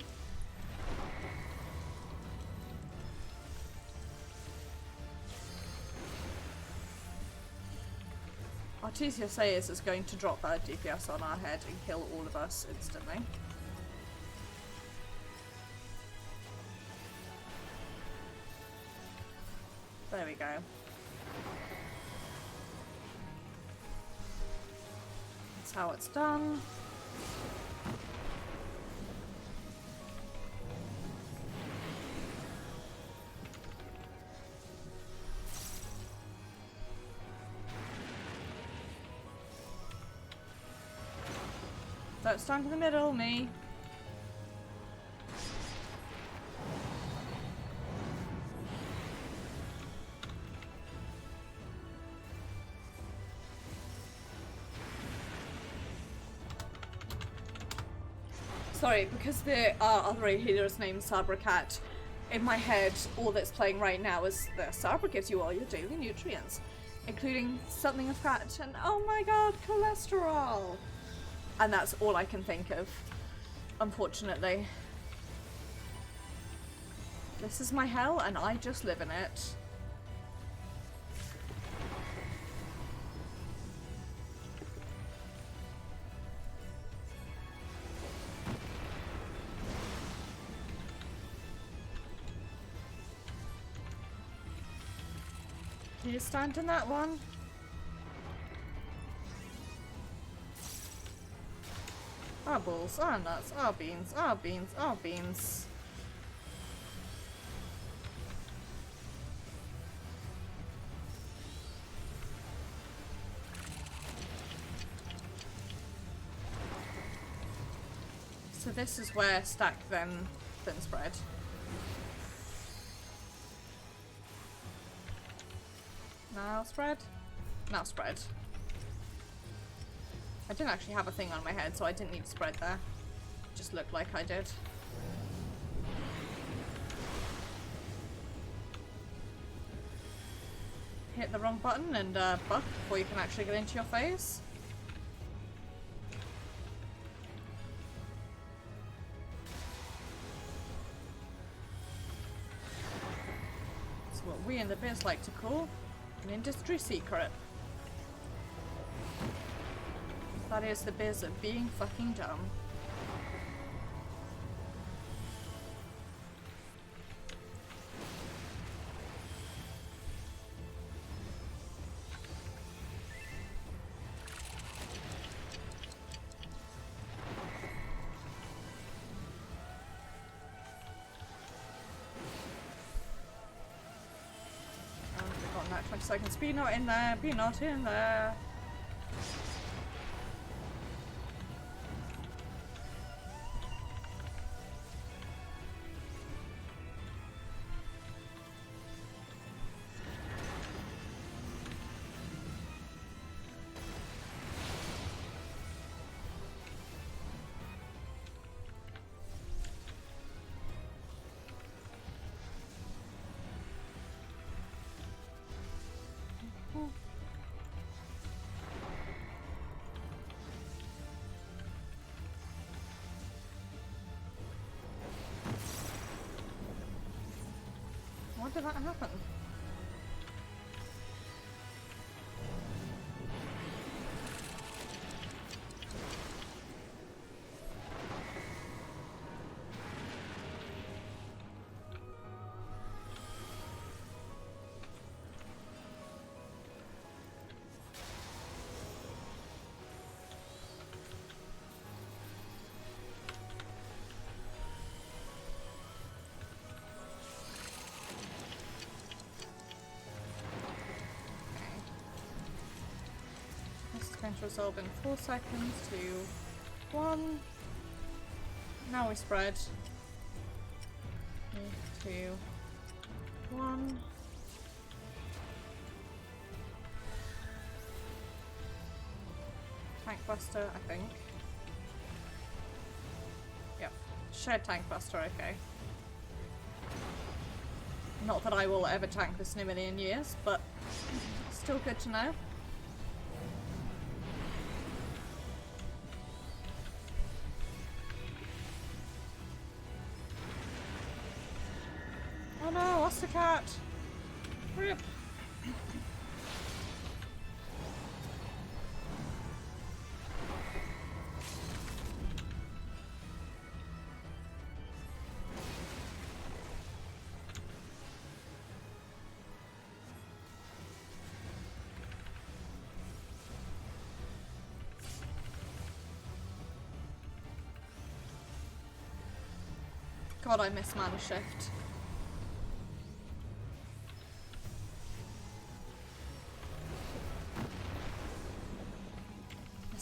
[SPEAKER 1] Artesia Sayers is going to drop her DPS on our head and kill all of us instantly. There we go. That's how it's done. Don't stand in the middle, me. Sorry, because the other healer is named Sabracat, in my head, all that's playing right now is the Sabra gives you all your daily nutrients, including something of fat and, oh my god, cholesterol! And that's all I can think of, unfortunately. This is my hell, and I just live in it. Can you stand in that one? Our balls, our nuts, our beans, our beans, our beans. So this is where stack then thin spread. Now spread. Now spread. I didn't actually have a thing on my head, so I didn't need to spread there. It just looked like I did. Hit the wrong button and buff before you can actually get into your phase. It's what we in the biz like to call an industry secret. That is the biz of being fucking dumb. I've got that 20 seconds. Be not in there. Be not in there. did that happen? Going to resolve in 4 seconds. 2, 1. Now we spread. 3, 2, 1. Tank Buster, I think. Yep. Shared Tank Buster, okay. Not that I will ever tank this in a million years, but still good to know. Oh no, what's the cat? Rip. God, I miss Mana Shift.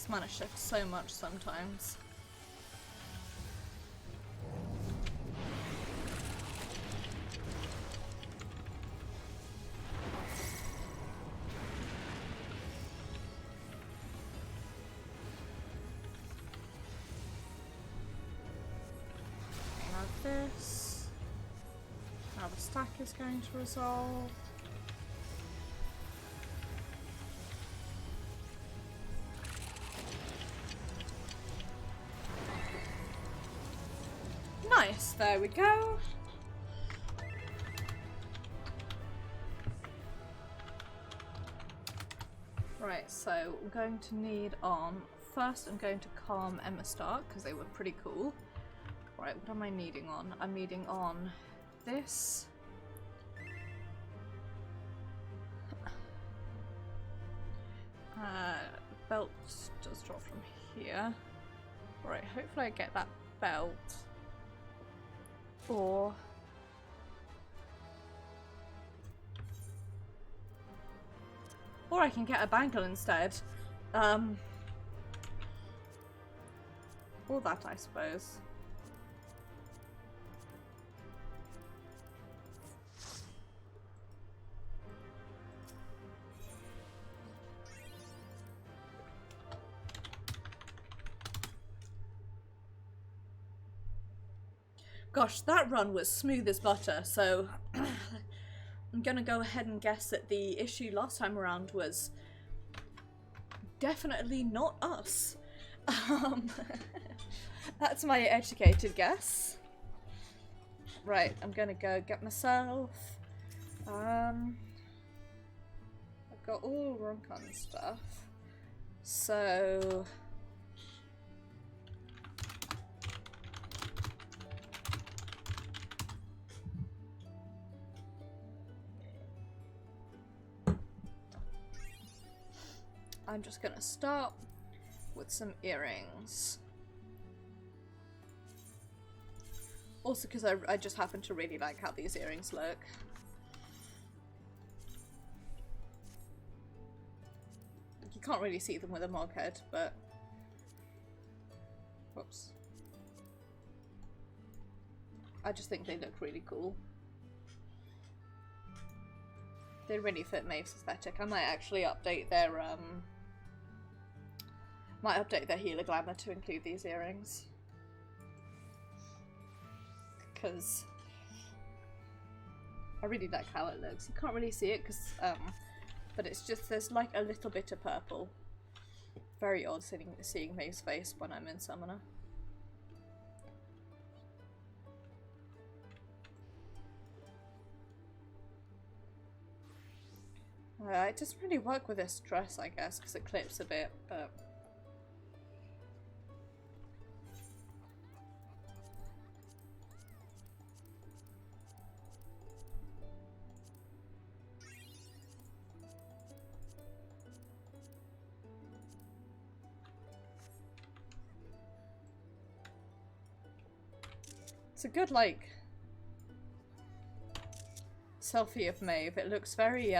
[SPEAKER 1] Mana Shift so much sometimes. Now this. Now the stack is going to resolve. Nice, there we go. Right, so I'm going to need on. First, I'm going to calm Emma Stark because they were pretty cool. Right, what am I needing on? I'm needing on this. Belt does drop from here. Right, hopefully I get that belt. Or I can get a bangle instead. Or that, I suppose. Gosh, that run was smooth as butter, so I'm gonna go ahead and guess that the issue last time around was definitely not us. That's my educated guess. Right, I'm gonna go get myself. I've got all Runkan stuff, so I'm just gonna start with some earrings. Also because I just happen to really like how these earrings look. You can't really see them with a mog head, but whoops. I just think they look really cool. They really fit Maeve's aesthetic. I might actually update their healer glamour to include these earrings. Because I really like how it looks. You can't really see it because but it's just there's like a little bit of purple. Very odd seeing Maeve's face when I'm in Summoner. It doesn't really work with this dress, I guess, because it clips a bit, but... It's a good, like, selfie of Maeve. It looks very,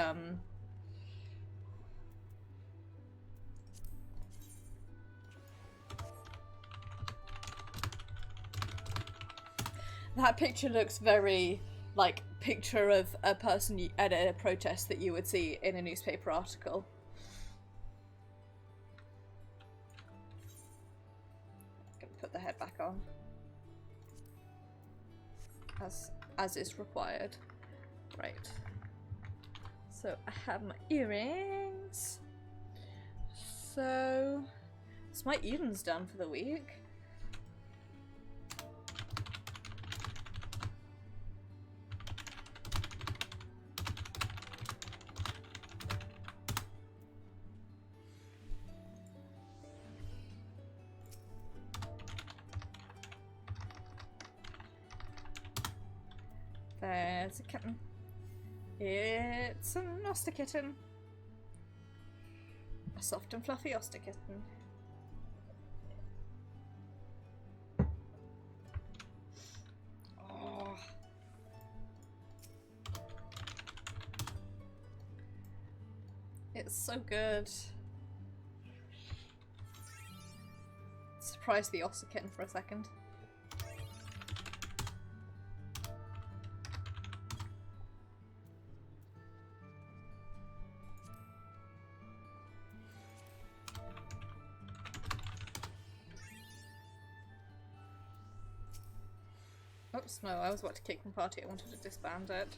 [SPEAKER 1] that picture looks very, like, picture of a person at a protest that you would see in a newspaper article. I'm gonna put the head back on. As is required. Right. So I have my earrings. So my Eden's done for the week. There's a kitten. It's an Oster kitten. A soft and fluffy Oster kitten. Oh. It's so good. Surprised the Oster kitten for a second. Oops, no, I was about to kick my party. I wanted to disband it.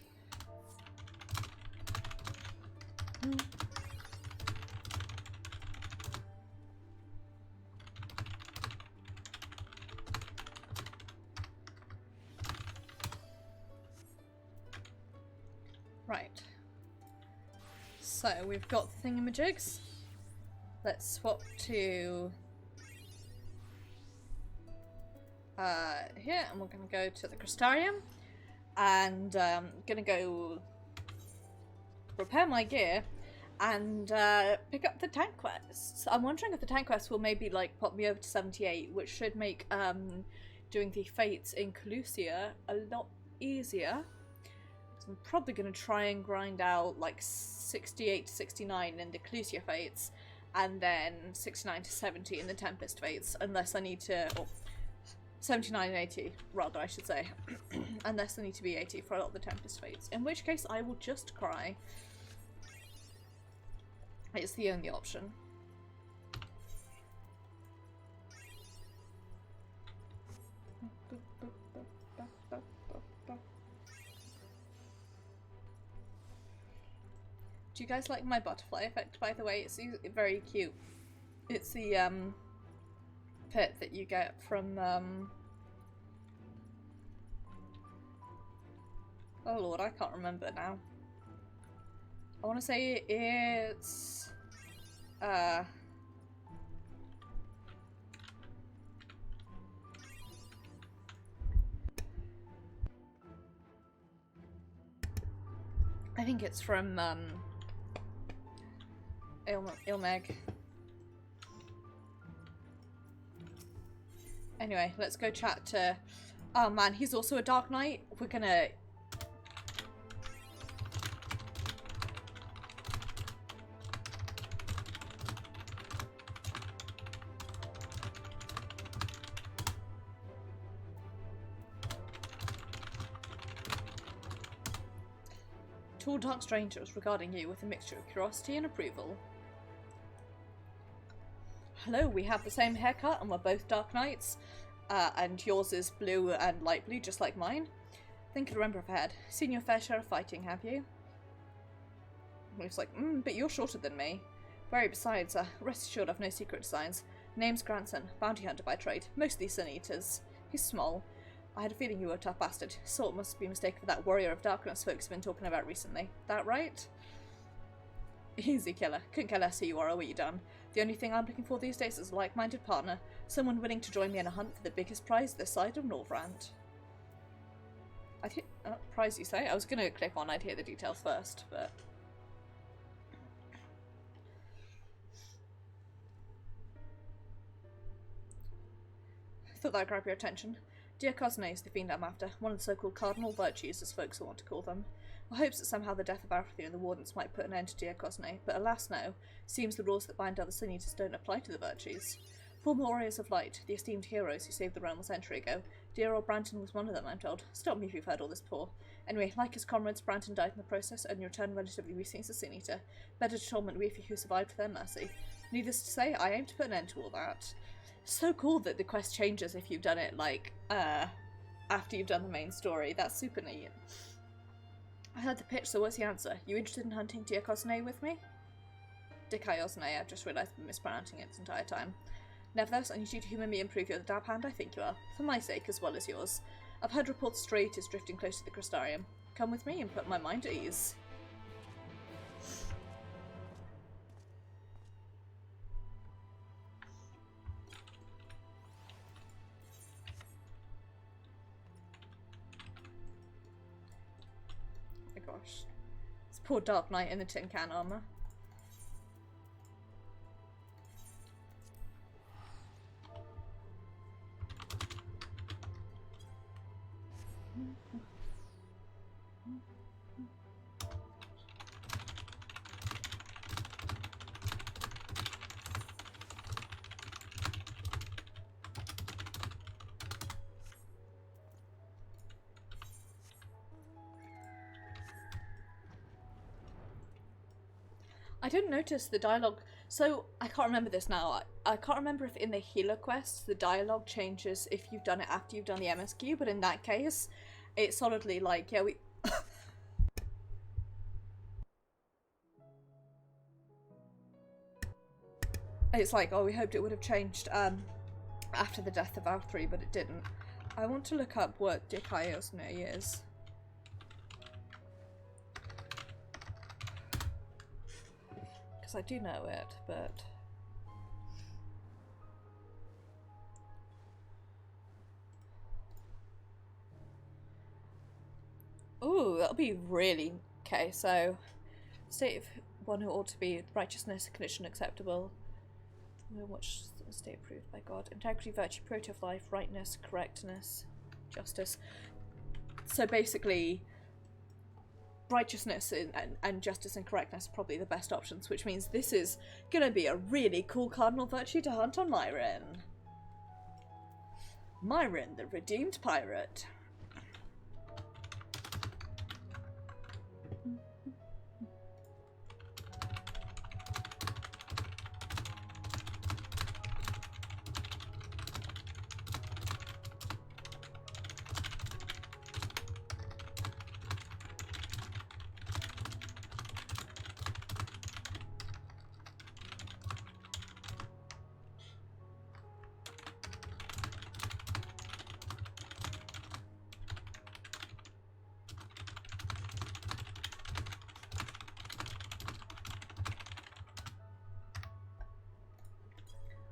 [SPEAKER 1] Right. So, we've got the thingamajigs. Let's swap to... here, and we're gonna go to the Crystarium, and gonna go repair my gear and pick up the tank quests. I'm wondering if the tank quests will maybe like pop me over to 78, which should make doing the fates in Calusia a lot easier. So I'm probably gonna try and grind out like 68 to 69 in the Calusia fates, and then 69 to 70 in the Tempest fates, unless I need to... Oh, 79 and 80, rather, I should say. Unless I need to be 80 for a lot of the Tempest fates. In which case, I will just cry. It's the only option. Do you guys like my butterfly effect, by the way? It's very cute. It's the, pit that you get from oh lord, I can't remember now. I want to say it's I think it's from Ilmeg. Anyway, let's go chat to... Oh man, he's also a Dark Knight. We're gonna... Tall dark strangers regarding you with a mixture of curiosity and approval. Hello, we have the same haircut and we're both Dark Knights. And yours is blue and light blue, just like mine. Think of the remember I've had. Seen your fair share of fighting, have you? He's like, but you're shorter than me. Very besides, rest assured I've no secret designs. Name's Grandson, bounty hunter by trade, mostly Sun Eaters. He's small. I had a feeling you were a tough bastard. Sort must be mistaken for that warrior of darkness folks have been talking about recently. That right? Easy, killer. Couldn't care less who you are or what you've done. The only thing I'm looking for these days is a like-minded partner. Someone willing to join me in a hunt for the biggest prize this side of Northrend. I think... prize you say? I was gonna click on I'd hear the details first, but... I thought that'd grab your attention. Dear Cosne is the fiend I'm after, one of the so-called cardinal virtues, as folks want to call them. I hopes that somehow the death of Alfred and the Wardens might put an end to Dear Cosne, but alas no, seems the rules that bind other Sin Eaters don't apply to the virtues. Former warriors of light, the esteemed heroes who saved the realm a century ago. Dear old Branton was one of them, I'm told. Stop me if you've heard all this, Paul. Anyway, like his comrades, Branton died in the process and returned relatively recently as a Sin Eater. Better to torment we who survived for their mercy. Needless to say, I aim to put an end to all that. So cool that the quest changes if you've done it, like, after you've done the main story. That's super neat. I heard the pitch, so what's the answer? You interested in hunting Dear Cosne with me? Dikaiosne, I've just realised I've been mispronouncing it this entire time. Nevertheless, I need you to humour me and prove you're the dab hand I think you are. For my sake, as well as yours. I've heard reports Strait is drifting close to the Crystarium. Come with me and put my mind at ease. Oh my gosh. This poor Dark Knight in the tin can armour. I didn't notice the dialogue, so I can't remember this now. I can't remember if in the healer quest the dialogue changes if you've done it after you've done the MSQ, but in that case, it's solidly like, yeah, we... It's like, oh, we hoped it would have changed after the death of Valkyrie, but it didn't. I want to look up what Dikaiosne is. I do know it, but ooh, that'll be really okay. So, state of one who ought to be righteousness, condition acceptable. Watch state approved by God. Integrity, virtue, purity of life, rightness, correctness, justice. So basically, righteousness and justice and correctness are probably the best options, which means this is gonna be a really cool cardinal virtue to hunt on Myron. Myron, the redeemed pirate.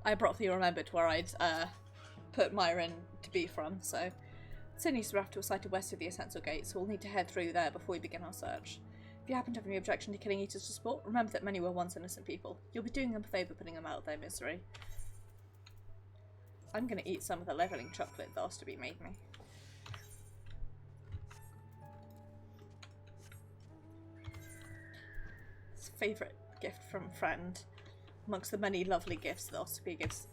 [SPEAKER 1] I abruptly remembered where I'd put Myron to be from, so Sin needs to raft to a site west of the Essential Gate, so we'll need to head through there before we begin our search. If you happen to have any objection to killing eaters to sport, remember that many were once innocent people. You'll be doing them a favour putting them out of their misery. I'm gonna eat some of the levelling chocolate that Osterby made me. It's a favourite gift from a friend. Amongst the many lovely gifts that Osterby gives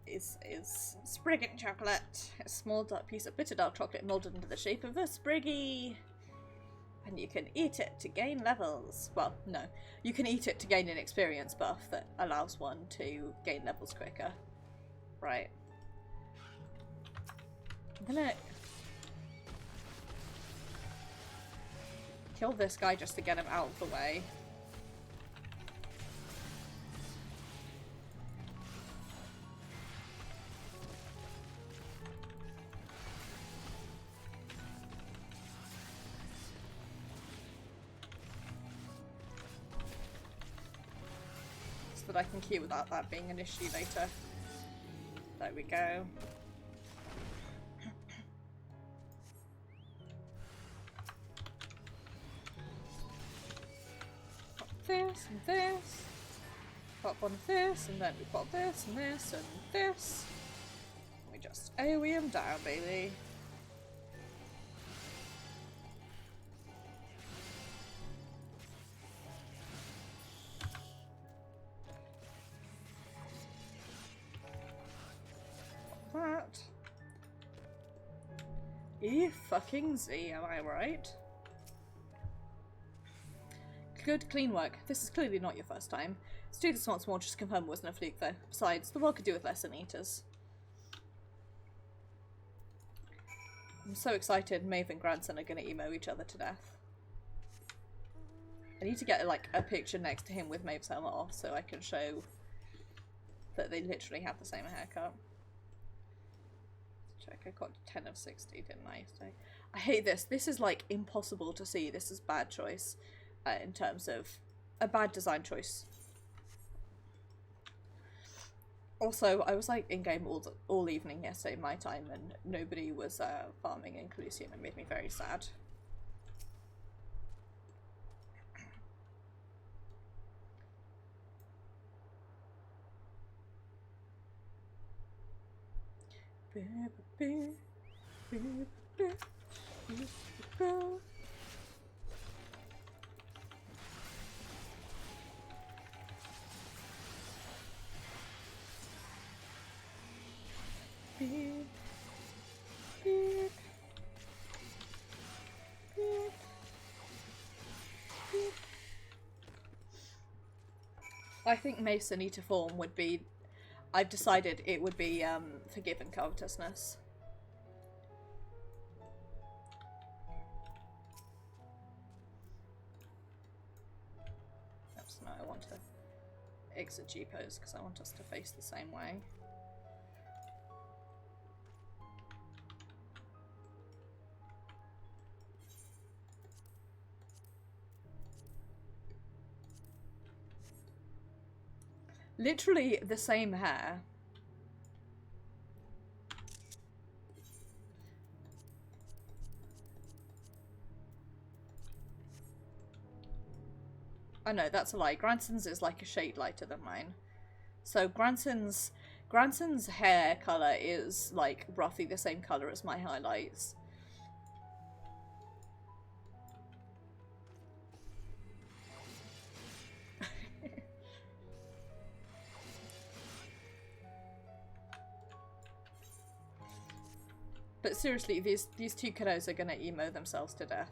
[SPEAKER 1] is Spriggan chocolate. A small dark piece of bitter dark chocolate moulded into the shape of a Spriggy. And you can eat it to gain levels. Well, no. You can eat it to gain an experience buff that allows one to gain levels quicker. Right. I'm gonna kill this guy just to get him out of the way. that I can queue without that being an issue later. There we go. Pop this and this. Pop one of this, and then we pop this and this and this. We just AoE him down, baby. That. FFXIV, am I right? Good, clean work. This is clearly not your first time. Let's do this once more, just to confirm it wasn't a fluke though. Besides, the world could do with less eaters. I'm so excited Maeve and Grandson are going to emo each other to death. I need to get like a picture next to him with Maeve's helmet off so I can show that they literally have the same haircut. Check, I got 10 of 60, didn't I? So I hate this. This is like impossible to see. This is bad choice in terms of a bad design choice. Also, I was like in game all evening yesterday my time and nobody was farming in Colusium. It made me very sad. I think Mason Eater form would be, I've decided it would be Forgiven Covetousness. Oops, no, I want to exit G-pose because I want us to face the same way. Literally the same hair. Oh no, that's a lie. Granson's is like a shade lighter than mine. So Granson's hair colour is like roughly the same colour as my highlights. But seriously, these two kiddos are gonna emo themselves to death.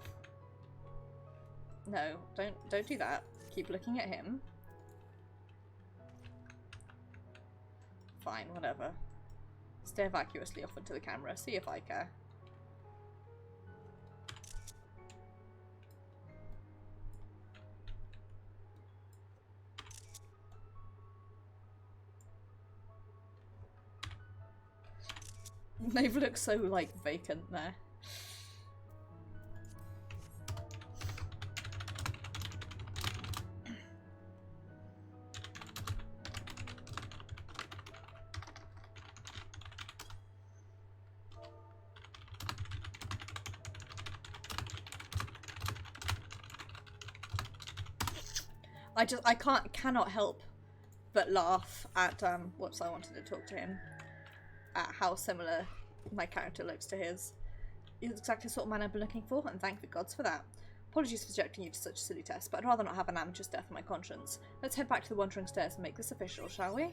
[SPEAKER 1] No, don't do that. Keep looking at him. Fine, whatever. Stare vacuously off into the camera. See if I care. They've looked so, like, vacant there. I cannot help but laugh at, whoops, I wanted to talk to him. At how similar my character looks to his. He's exactly the sort of man I've been looking for, and thank the gods for that. Apologies for subjecting you to such a silly test, but I'd rather not have an amateur's death on my conscience. Let's head back to the Wandering Stairs and make this official, shall we?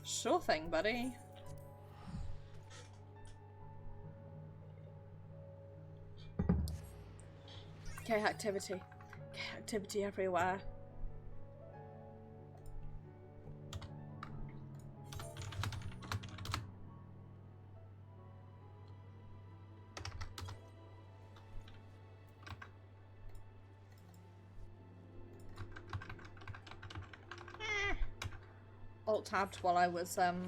[SPEAKER 1] Sure thing, buddy. Okay, activity. Okay, activity everywhere. Alt-tabbed while I was, anime.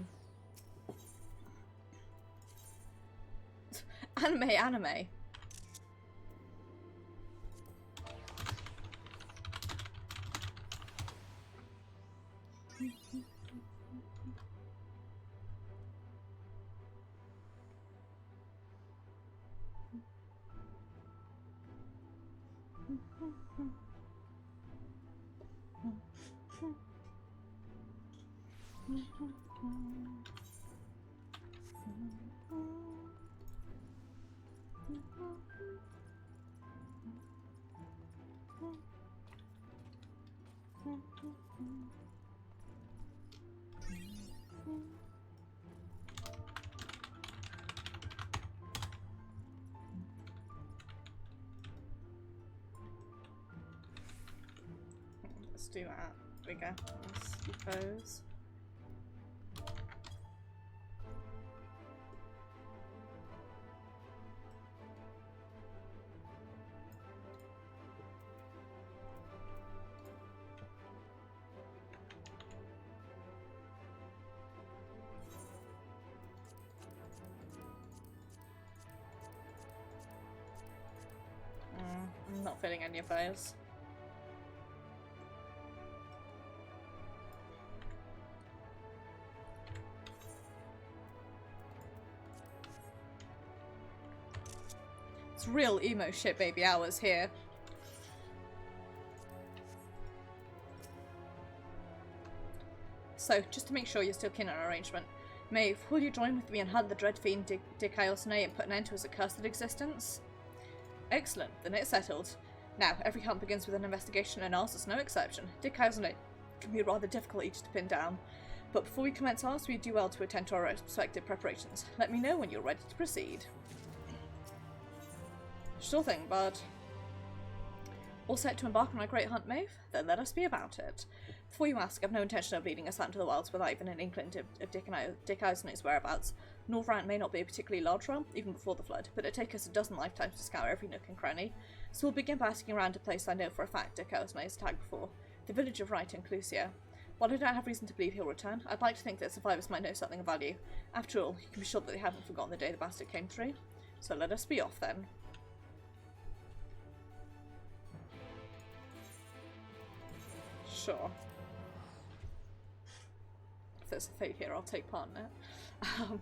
[SPEAKER 1] let's do that. There we go. Let's suppose. I'm not feeling any of those. It's real emo shit baby hours here. So, just to make sure you're still keen on our arrangement, Maeve, will you join with me and hunt the dread fiend Dick Iosne and put an end to his accursed existence? Excellent, then it's settled. Now, every hunt begins with an investigation and ours is no exception. Dick Iosne can be rather difficult each to pin down, but before we commence ours, we do well to attend to our respective preparations. Let me know when you're ready to proceed. Sure thing, bud. All set to embark on our great hunt, Maeve? Then let us be about it. Before you ask, I've no intention of leading us out into the wilds without even an inkling of Dick Iosne's whereabouts. Northrant may not be a particularly large realm, even before the flood, but it'd take us a dozen lifetimes to scour every nook and cranny. So we'll begin by asking around a place I know for a fact Dick Iosne has tagged before, the village of Wright in Clusia. While I don't have reason to believe he'll return, I'd like to think that survivors might know something of value. After all, you can be sure that they haven't forgotten the day the bastard came through. So let us be off then. Sure. If there's a fate here, I'll take part in it. Nope.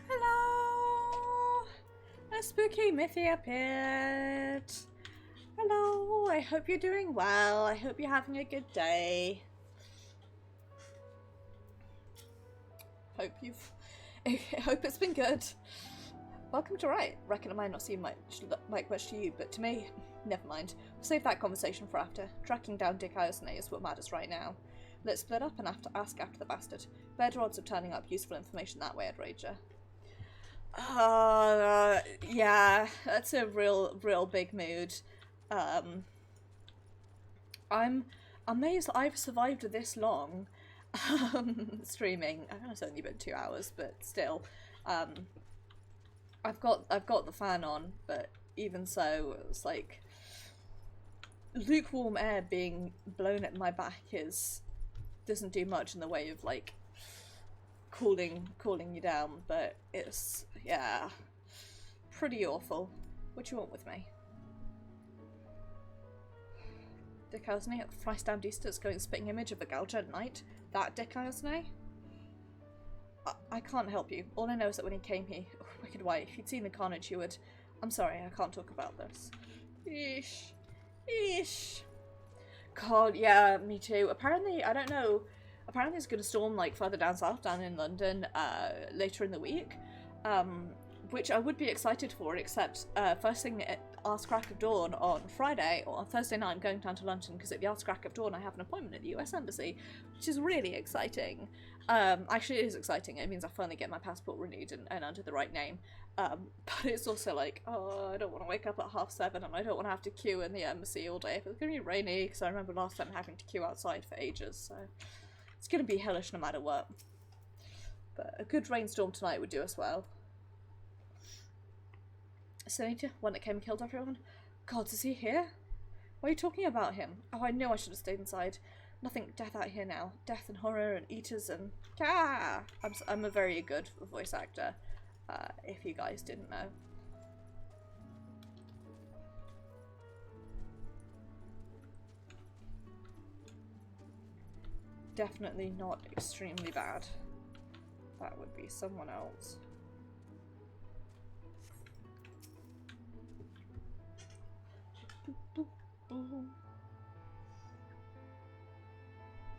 [SPEAKER 1] Hello! A spooky Mythia pit! Hello, I hope you're doing well. I hope you're having a good day. I hope it's been good. Welcome to Wright. Reckon it might not seem like much to you, but to me, never mind. We'll save that conversation for after. Tracking down Dick Iosne is what matters right now. Let's split up and ask after the bastard. Better odds of turning up useful information that way, I'd wager. Yeah, that's a real big mood. I'm amazed I've survived this long streaming. I know it's only been 2 hours, but still. I've got the fan on, but even so, it's like lukewarm air being blown at my back doesn't do much in the way of like cooling you down, but it's pretty awful. What do you want with me? Dick Iosne at the thrice damned Easter's going spitting image of a gouger at night? That Dick Iosne? I can't help you. All I know is that when he came here, wicked white, if you'd seen the carnage you would... I'm sorry, I can't talk about this. Eesh. Eesh. God, yeah, me too. Apparently, I don't know, apparently it's gonna storm like further down south, down in London, later in the week. Which I would be excited for, except first thing at Arse Crack of Dawn on Friday, or on Thursday night, I'm going down to London because at the Arse Crack of Dawn I have an appointment at the US Embassy, which is really exciting. Actually it is exciting, it means I finally get my passport renewed and under the right name. But it's also like, oh, I don't want to wake up at 7:30 and I don't want to have to queue in the embassy all day if it's going to be rainy, because I remember last time having to queue outside for ages, so it's going to be hellish no matter what. But a good rainstorm tonight would do us well. Senator, one that came and killed everyone? God, is he here? Why are you talking about him? Oh, I know I should have stayed inside. Nothing death out here now. Death and horror and eaters and... Ah! I'm a very good voice actor, if you guys didn't know. Definitely not extremely bad. That would be someone else.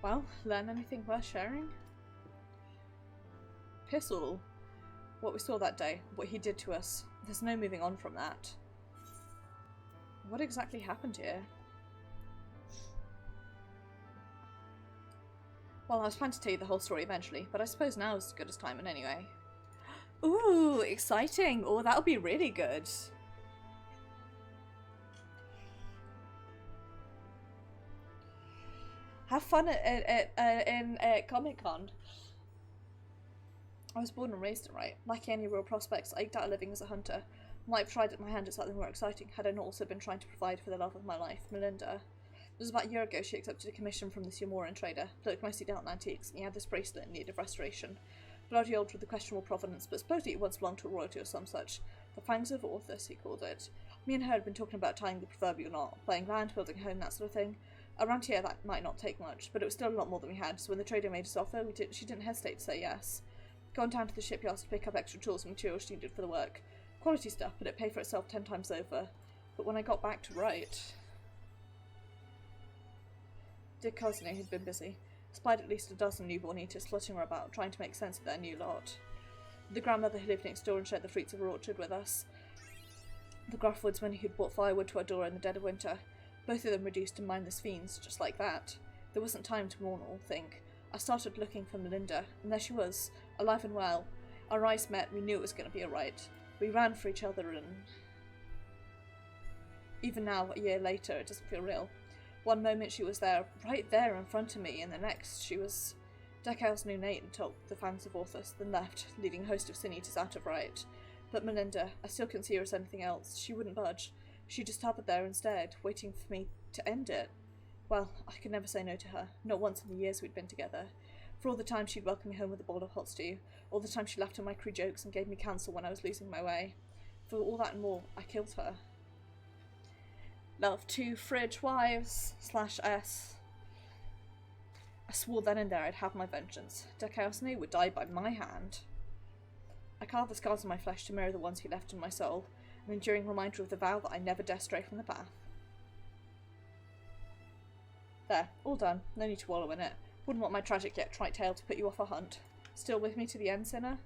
[SPEAKER 1] Well, learn anything worth sharing? Pistol. What we saw that day, what he did to us. There's no moving on from that. What exactly happened here? Well, I was planning to tell you the whole story eventually, but I suppose now is as good as time in anyway. Ooh, exciting! Oh, that'll be really good. Have fun at Comic-Con. I was born and raised in Wright. Lacking any real prospects, I eked out a living as a hunter. I might have tried my hand at something more exciting had I not also been trying to provide for the love of my life, Melinda. It was about a year ago she accepted a commission from this Yamoran trader. Looked mostly down on antiques, and he had this bracelet in need of restoration. Bloody old with a questionable provenance, but supposedly it once belonged to a royalty or some such. The Fangs of Orthus, he called it. Me and her had been talking about tying the proverbial knot, buying land, building a home, that sort of thing. Around here that might not take much, but it was still a lot more than we had, so when the trader made us offer, she didn't hesitate to say yes. Gone down to the shipyards to pick up extra tools and materials she needed for the work. Quality stuff, but it paid for itself 10 times over. But when I got back to Wright... Dick Cosney had been busy. Spied at least a dozen newborn eaters flitting about, trying to make sense of their new lot. The grandmother who lived next door and shared the fruits of her orchard with us. The gruff woodsman who'd brought firewood to our door in the dead of winter. Both of them reduced to mindless fiends, just like that. There wasn't time to mourn or think. I started looking for Melinda, and there she was, alive and well. Our eyes met, we knew it was going to be alright. We ran for each other, and... even now, a year later, it doesn't feel real. One moment she was there, right there in front of me, and the next she was... Deckhouse knew Nate and told the Fangs of Orthus, then left, leading a host of sin eaters out of Wright. But Melinda, I still couldn't see her as anything else. She wouldn't budge. She just hovered there instead, waiting for me to end it. Well, I could never say no to her, not once in the years we'd been together. For all the time she'd welcome me home with a bowl of hot stew, all the time she laughed at my crew jokes and gave me counsel when I was losing my way. For all that and more, I killed her. Love to Fridge Wives /S. I swore then and there I'd have my vengeance. Deckhouse would die by my hand. I carved the scars on my flesh to mirror the ones he left in my soul, an enduring reminder of the vow that I never dare stray from the path. There, all done. No need to wallow in it. Wouldn't want my tragic yet trite tale to put you off a hunt. Still with me to the end, sinner?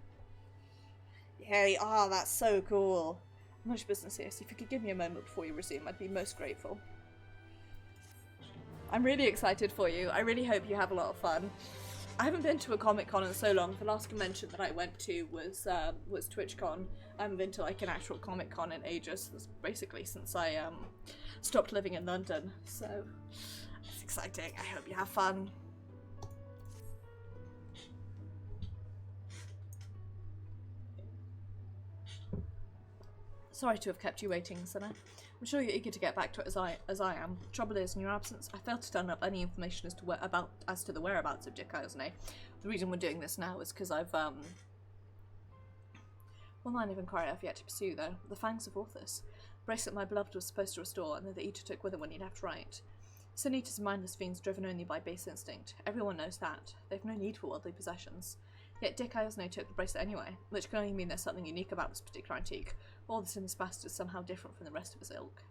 [SPEAKER 1] Yay, that's so cool. Much business here, so if you could give me a moment before you resume, I'd be most grateful. I'm really excited for you. I really hope you have a lot of fun. I haven't been to a Comic-Con in so long. The last convention that I went to was TwitchCon. I haven't been to like an actual Comic-Con in ages. That's basically since I stopped living in London. So it's exciting. I hope you have fun. Sorry to have kept you waiting, Sinner. I'm sure you're eager to get back to it as I am. Trouble is, in your absence, I failed to turn up any information as to the whereabouts of Dick Iosne. The reason we're doing this now is because I've one line of inquiry I've yet to pursue, though. The Fangs of Orthus. Bracelet my beloved was supposed to restore, and that the Eater took with him when he left Wright. Sin Eaters are mindless fiends driven only by base instinct. Everyone knows that. They've no need for worldly possessions. Yet Dick Iosne took the bracelet anyway, which can only mean there's something unique about this particular antique, or that this bastard is somehow different from the rest of his ilk.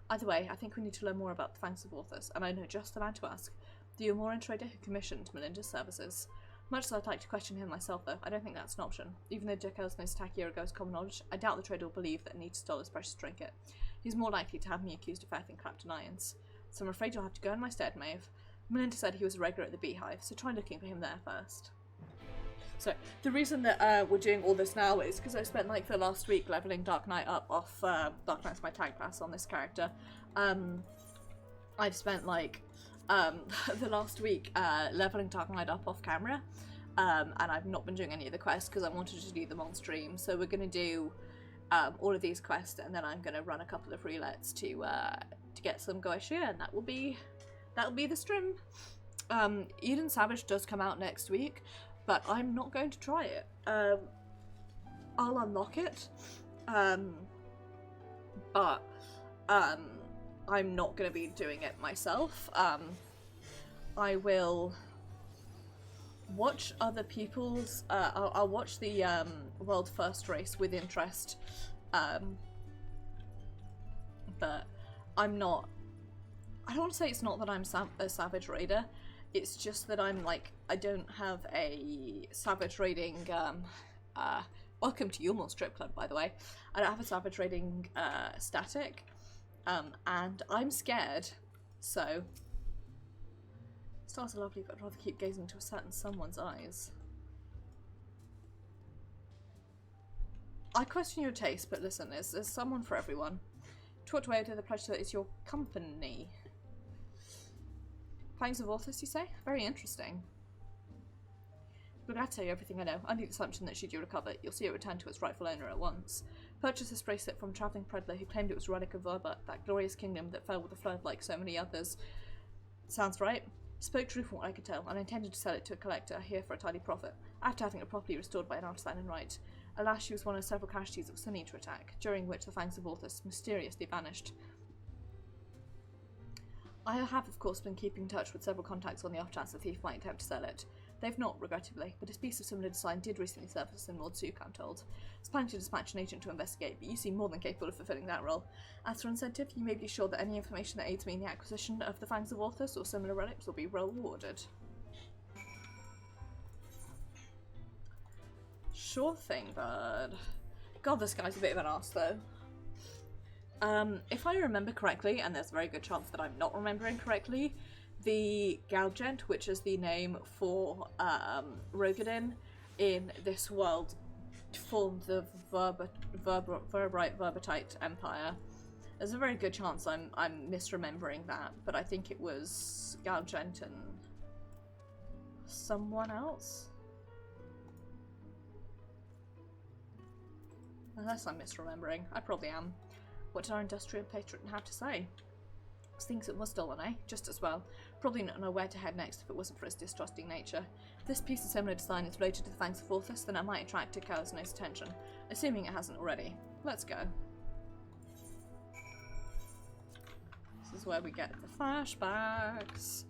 [SPEAKER 1] Either way, I think we need to learn more about the Fangs of Orthus, and I know just the man to ask, the Yamoran trader who commissioned Melinda's services. Much as I'd like to question him myself, though, I don't think that's an option. Even though Dick Iosne's attack a year ago is common knowledge, I doubt the trader will believe that Anita stole his precious trinket. He's more likely to have me accused of faith in Clapton Irons. So I'm afraid you'll have to go in my stead, Maeve. Melinda said he was a regular at the Beehive, so try looking for him there first. So, the reason that we're doing all this now is because I spent like the last week leveling Dark Knight up off, Dark Knight's my tag class on this character. I've spent like, the last week leveling Dark Knight up off camera, and I've not been doing any of the quests because I wanted to do them on stream. So we're going to do all of these quests, and then I'm going to run a couple of relets to get some Goetia, and that'll be the stream. Eden Savage does come out next week, but I'm not going to try it. I'll unlock it, but I'm not going to be doing it myself. I will watch other people's, I'll watch the World First Race with interest, but I'm not, I don't want to say it's not that I'm a Savage Raider, it's just that I'm like, I don't have a Savage Raiding, welcome to Yulmore Strip Club, by the way. I don't have a Savage Raiding static, And I'm scared, so... Stars are lovely, but I'd rather keep gazing into a certain someone's eyes. I question your taste, but listen, there's someone for everyone. Talked away to the pleasure that is your company. Fangs of Orthus, you say? Very interesting. But I'll tell you everything I know. Under the assumption that should you recover, you'll see it return to its rightful owner at once. Purchase this bracelet from a travelling peddler who claimed it was a relic of Verba, that glorious kingdom that fell with the flood like so many others. Sounds right. Spoke true from what I could tell, and I intended to sell it to a collector here for a tidy profit, after having it properly restored by an artisan in right. Alas, she was one of several casualties of a Sunita attack, during which the Fangs of Orthus mysteriously vanished. I have, of course, been keeping in touch with several contacts on the off chance the thief might attempt to sell it. They've not, regrettably, but a piece of similar design did recently surface in Mordsuk, I'm told. I was planning to dispatch an agent to investigate, but you seem more than capable of fulfilling that role. As for incentive, you may be sure that any information that aids me in the acquisition of the Fangs of Orthus or similar relics will be well rewarded. Sure thing, bud. God, this guy's a bit of an arse, though. If I remember correctly, and there's a very good chance that I'm not remembering correctly, the Galgent, which is the name for Rogadin in this world, formed the Verberite Empire. There's a very good chance I'm misremembering that, but I think it was Galgent and someone else? Unless I'm misremembering. I probably am. What did our industrial patron have to say? Things it was stolen, eh? Just as well. Probably not know where to head next if it wasn't for its distrusting nature. If this piece of similar design is related to the Fangs of Orthus, then it might attract Tikkao's attention, assuming it hasn't already. Let's go. This is where we get the flashbacks.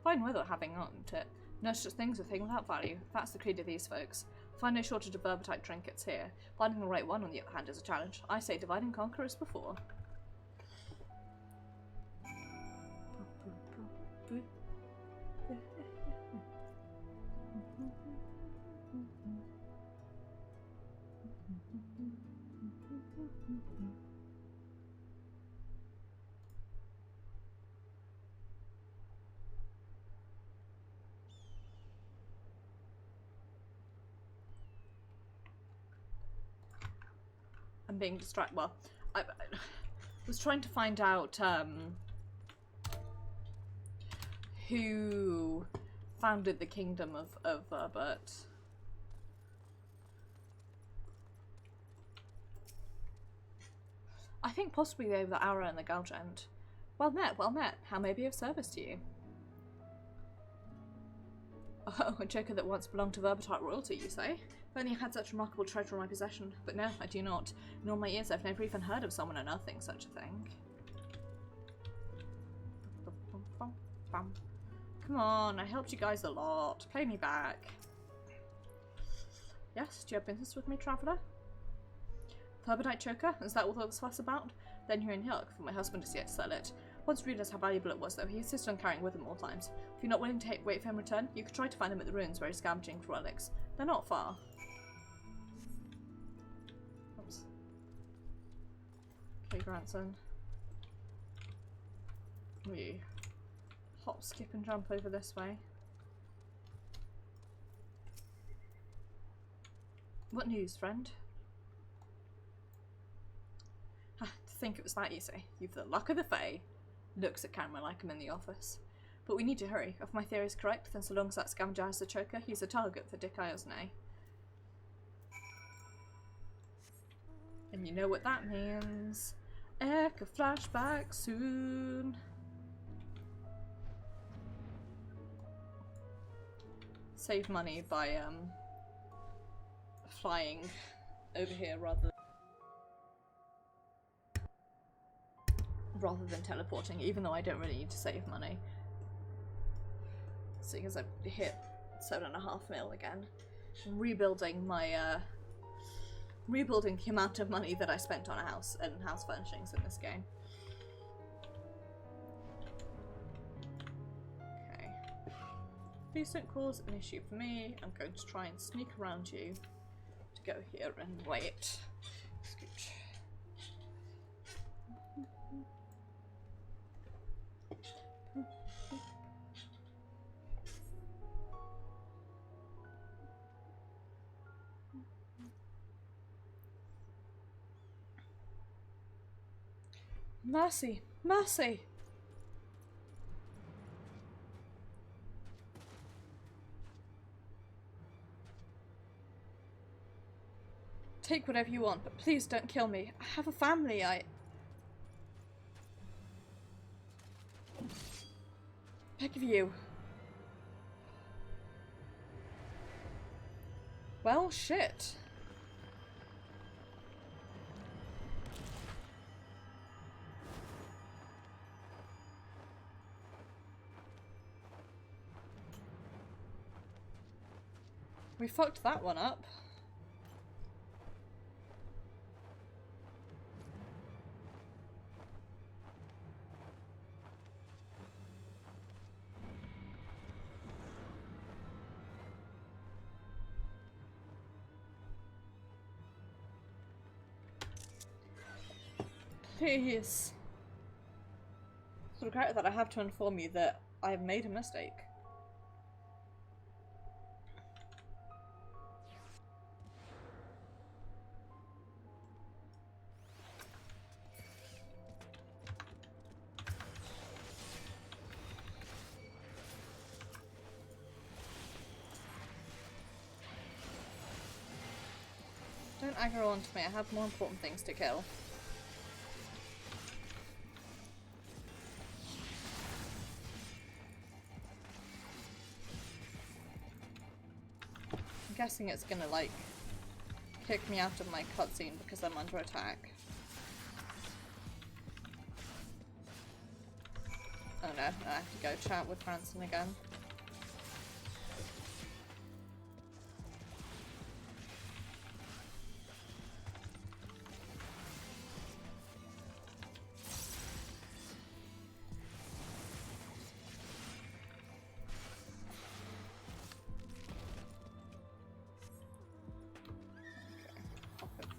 [SPEAKER 1] Fine weather having, aren't it? No such thing's a thing without value. That's the creed of these folks. Find no shortage of Verberite trinkets here. Finding the right one, on the other hand, is a challenge. I say divide and conquer as before. I'm being distracted. Well, I was trying to find out who founded the kingdom of Verbert. I think possibly they were the Aura and the Galgent. Well met, well met. How may I be of service to you? Oh, a joker that once belonged to Verbertite royalty, you say? If only I had such remarkable treasure in my possession. But no, I do not. In all my years, I've never even heard of someone unearthing such a thing. Come on, I helped you guys a lot. Pay me back. Yes, do you have business with me, traveller? Verbertite choker? Is that what all this fuss about? Then you're in luck, for my husband is yet to sell it. Once realised how valuable it was, though, he insisted on carrying with him all times. If you're not willing to wait for him return, you could try to find him at the ruins where he's scavenging for relics. They're not far. Oops. Okay, grandson. We hop, skip and jump over this way. What news, friend? To think it was that easy. You've the luck of the Fae. Looks at camera like I'm in the office. But we need to hurry. If my theory is correct, then so long as that scavenger has the choker, he's a target for Dick Iosne. And you know what that means. Eka flashback soon. Save money by flying over here rather than teleporting, even though I don't really need to save money. seeing as I've hit 7.5 mil again. I'm rebuilding my, rebuilding the amount of money that I spent on a house and house furnishings in this game. Okay. Please don't cause an issue for me. I'm going to try and sneak around you to go here and wait. Scooch. Mercy! Mercy! Take whatever you want, but please don't kill me. I have a family, beg of you. Well, shit. We fucked that one up. Please. So regret that I have to inform you that I have made a mistake. Don't aggro onto me, I have more important things to kill. I'm guessing it's gonna, like, kick me out of my cutscene because I'm under attack. Oh no, I have to go chat with Branson again.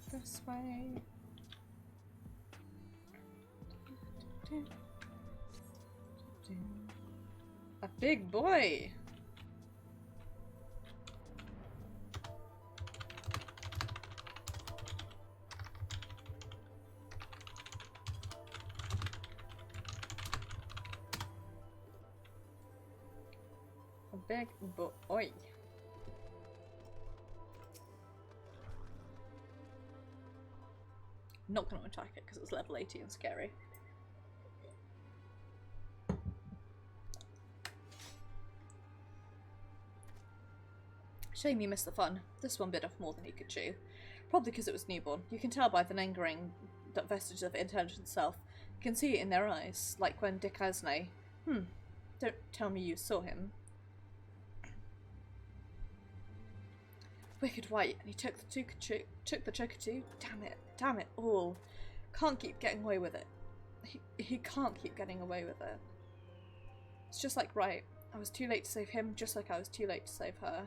[SPEAKER 1] This way. A big boy. A big boy. Not going to attack it because it's level 80 and scary. Shame you missed the fun. This one bit off more than he could chew. Probably because it was newborn. You can tell by the lingering vestige of intelligence itself. You can see it in their eyes, like when Dick Asney. Don't tell me you saw him. Wicked white, and he took the choker too. Damn it all. Can't keep getting away with it. He can't keep getting away with it. It's just like, right, I was too late to save him, just like I was too late to save her.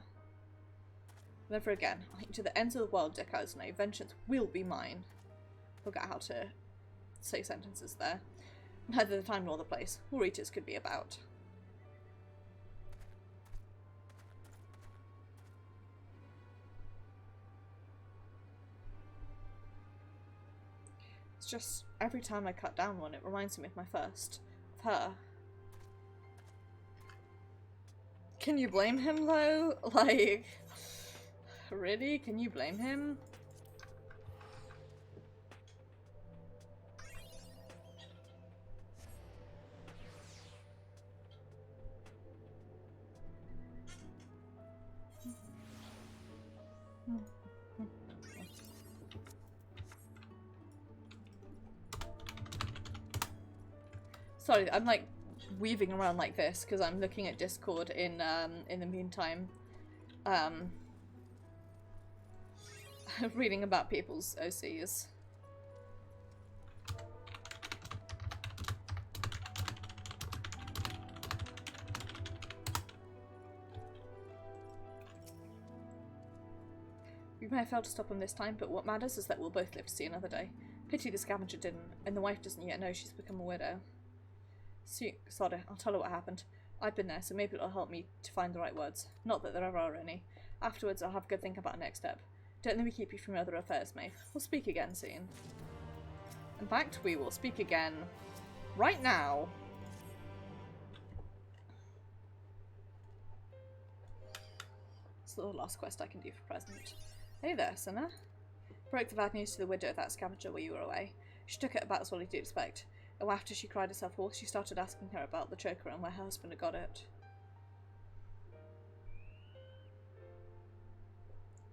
[SPEAKER 1] Never again. To the ends of the world, Dick Asney. Vengeance will be mine. Forgot how to say sentences there. Neither the time nor the place. All readers could be about. It's just, every time I cut down one, it reminds me of my first. Of her. Can you blame him, though? Like, really? Can you blame him? Sorry, I'm like weaving around like this because I'm looking at Discord in the meantime. Reading about people's OCs. We may have failed to stop him this time, but what matters is that we'll both live to see another day. Pity the scavenger didn't, and the wife doesn't yet know she's become a widow. Sod it, I'll tell her what happened. I've been there, so maybe it'll help me to find the right words. Not that there ever are any. Afterwards, I'll have a good think about the next step. Don't let me keep you from your other affairs, Maeve. We'll speak again soon. In fact, we will speak again right now. It's the last quest I can do for present. Hey there, sinner. Broke the bad news to the widow of that scavenger while you were away. She took it about as well as you'd expect. And after she cried herself hoarse, she started asking her about the choker and where her husband had got it.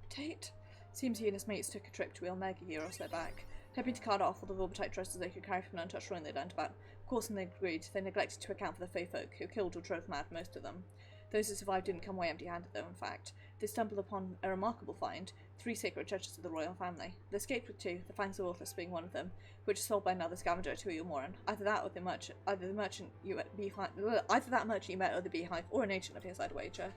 [SPEAKER 1] Tate? Seems he and his mates took a trip to Ilmeg a year or so back, hoping to cart off all the Vorbitite treasures they could carry from an untouched ruin they learned about. Of course, when they agreed, they neglected to account for the Fae folk, who killed or drove mad most of them. Those who survived didn't come away empty-handed, though, in fact. They stumbled upon a remarkable find, 3 sacred treasures of the royal family. They escaped with 2, the Fangs of Orthus being one of them, which is sold by another scavenger to a Moran. Either that merchant you met or the beehive, or an agent of his, I'd wager.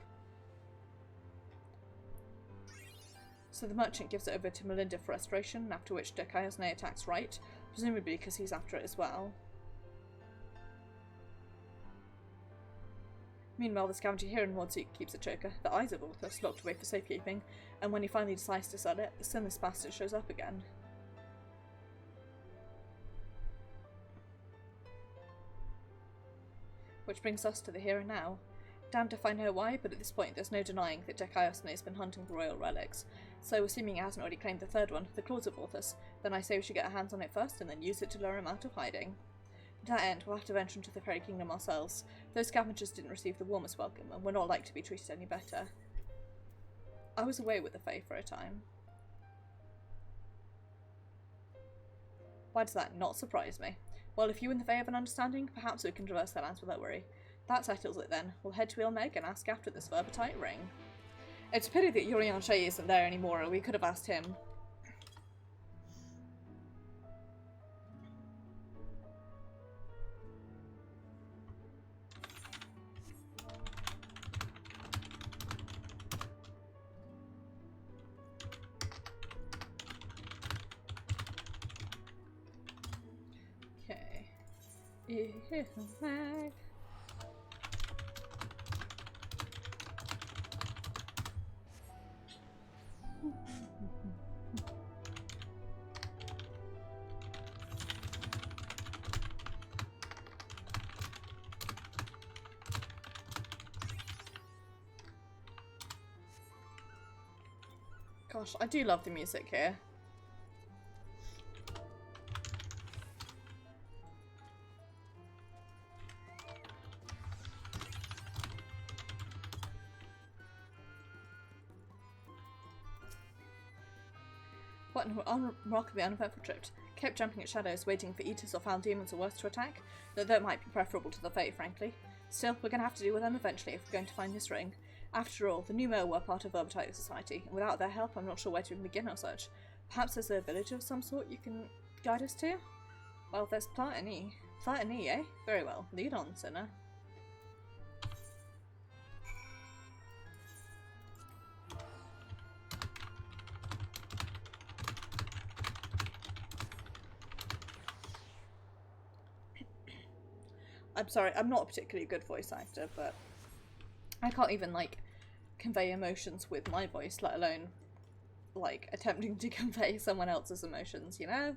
[SPEAKER 1] So the merchant gives it over to Melinda for restoration, after which Dekaiosne attacks Right, presumably because he's after it as well. Meanwhile, the scavenger here in Wardseek keeps the choker, the eyes of Orthus, locked away for safekeeping, and when he finally decides to sell it, the sinless bastard shows up again. Which brings us to the here and now. Damned if I know why, but at this point there's no denying that Dekaiosne has been hunting for royal relics. So, assuming he hasn't already claimed the third one, the claws of Orthus, then I say we should get our hands on it first and then use it to lure him out of hiding. To that end, we'll have to venture into the Fairy Kingdom ourselves. Those scavengers didn't receive the warmest welcome, and we're not like to be treated any better. I was away with the Fae for a time. Why does that not surprise me? Well, if you and the Fae have an understanding, perhaps we can traverse their lands without worry. That settles it then. We'll head to Ilmeg and ask after this Vorbitite ring. It's a pity that Yorian Shea isn't there anymore, or we could have asked him. Okay. Gosh, I do love the music here. What an unremarkably uneventful trip. Kept jumping at shadows, waiting for eaters or foul demons or worse to attack, though that might be preferable to the Fae, frankly. Still, we're going to have to deal with them eventually if we're going to find this ring. After all, the Numo were part of Vorbitite society, and without their help I'm not sure where to even begin or such. Perhaps there's a village of some sort you can guide us to? Well, there's Platini. Platini, eh? Very well. Lead on, sinner. I'm sorry, I'm not a particularly good voice actor, but I can't even, like, convey emotions with my voice, let alone, like, attempting to convey someone else's emotions, you know?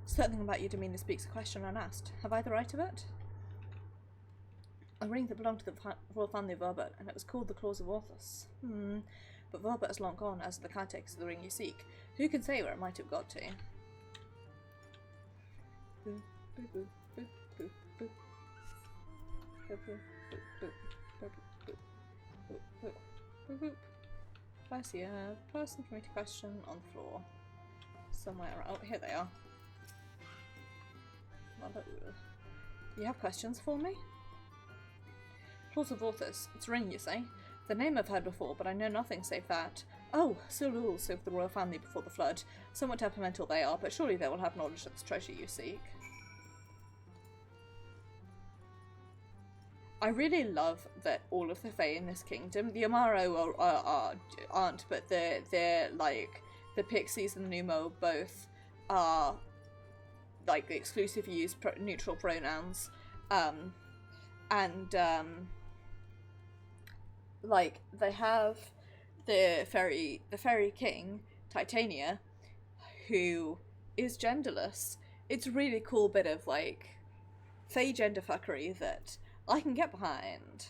[SPEAKER 1] Something about your demeanour speaks a question unasked. Have I the right of it? A ring that belonged to the royal family of Vorbit, and it was called the Claws of Orthus. But Vorbit is long gone, as are the caretakers of the ring you seek. Who can say where it might have got to? I see a person for me to question on the floor. Somewhere around. Oh, here they are. Hello. You have questions for me? Clause of Authors. It's ring, you say? The name I've heard before, but I know nothing save that. Oh, Sulul served the royal family before the flood. Somewhat temperamental they are, but surely they will have knowledge of the treasure you seek. I really love that all of the Fae in this kingdom, the Amaro aren't, but they're like, the Pixies and the Numo both are, like, exclusive use neutral pronouns, like, they have the fairy king, Titania, who is genderless. It's a really cool bit of, like, Fae gender fuckery that I can get behind.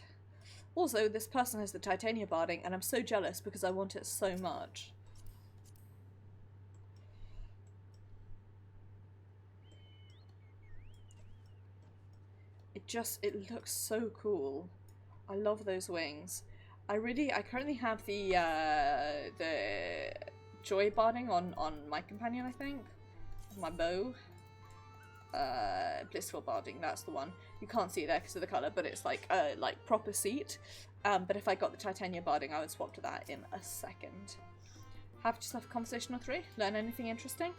[SPEAKER 1] Also, this person has the Titania barding, and I'm so jealous because I want it so much. It looks so cool. I love those wings. I currently have the joy barding on my companion, I think. My bow. Blissful barding, that's the one. You can't see it there because of the colour, but it's like proper seat. But if I got the Titania barding, I would swap to that in a second. Have just have a conversation or three? Learn anything interesting?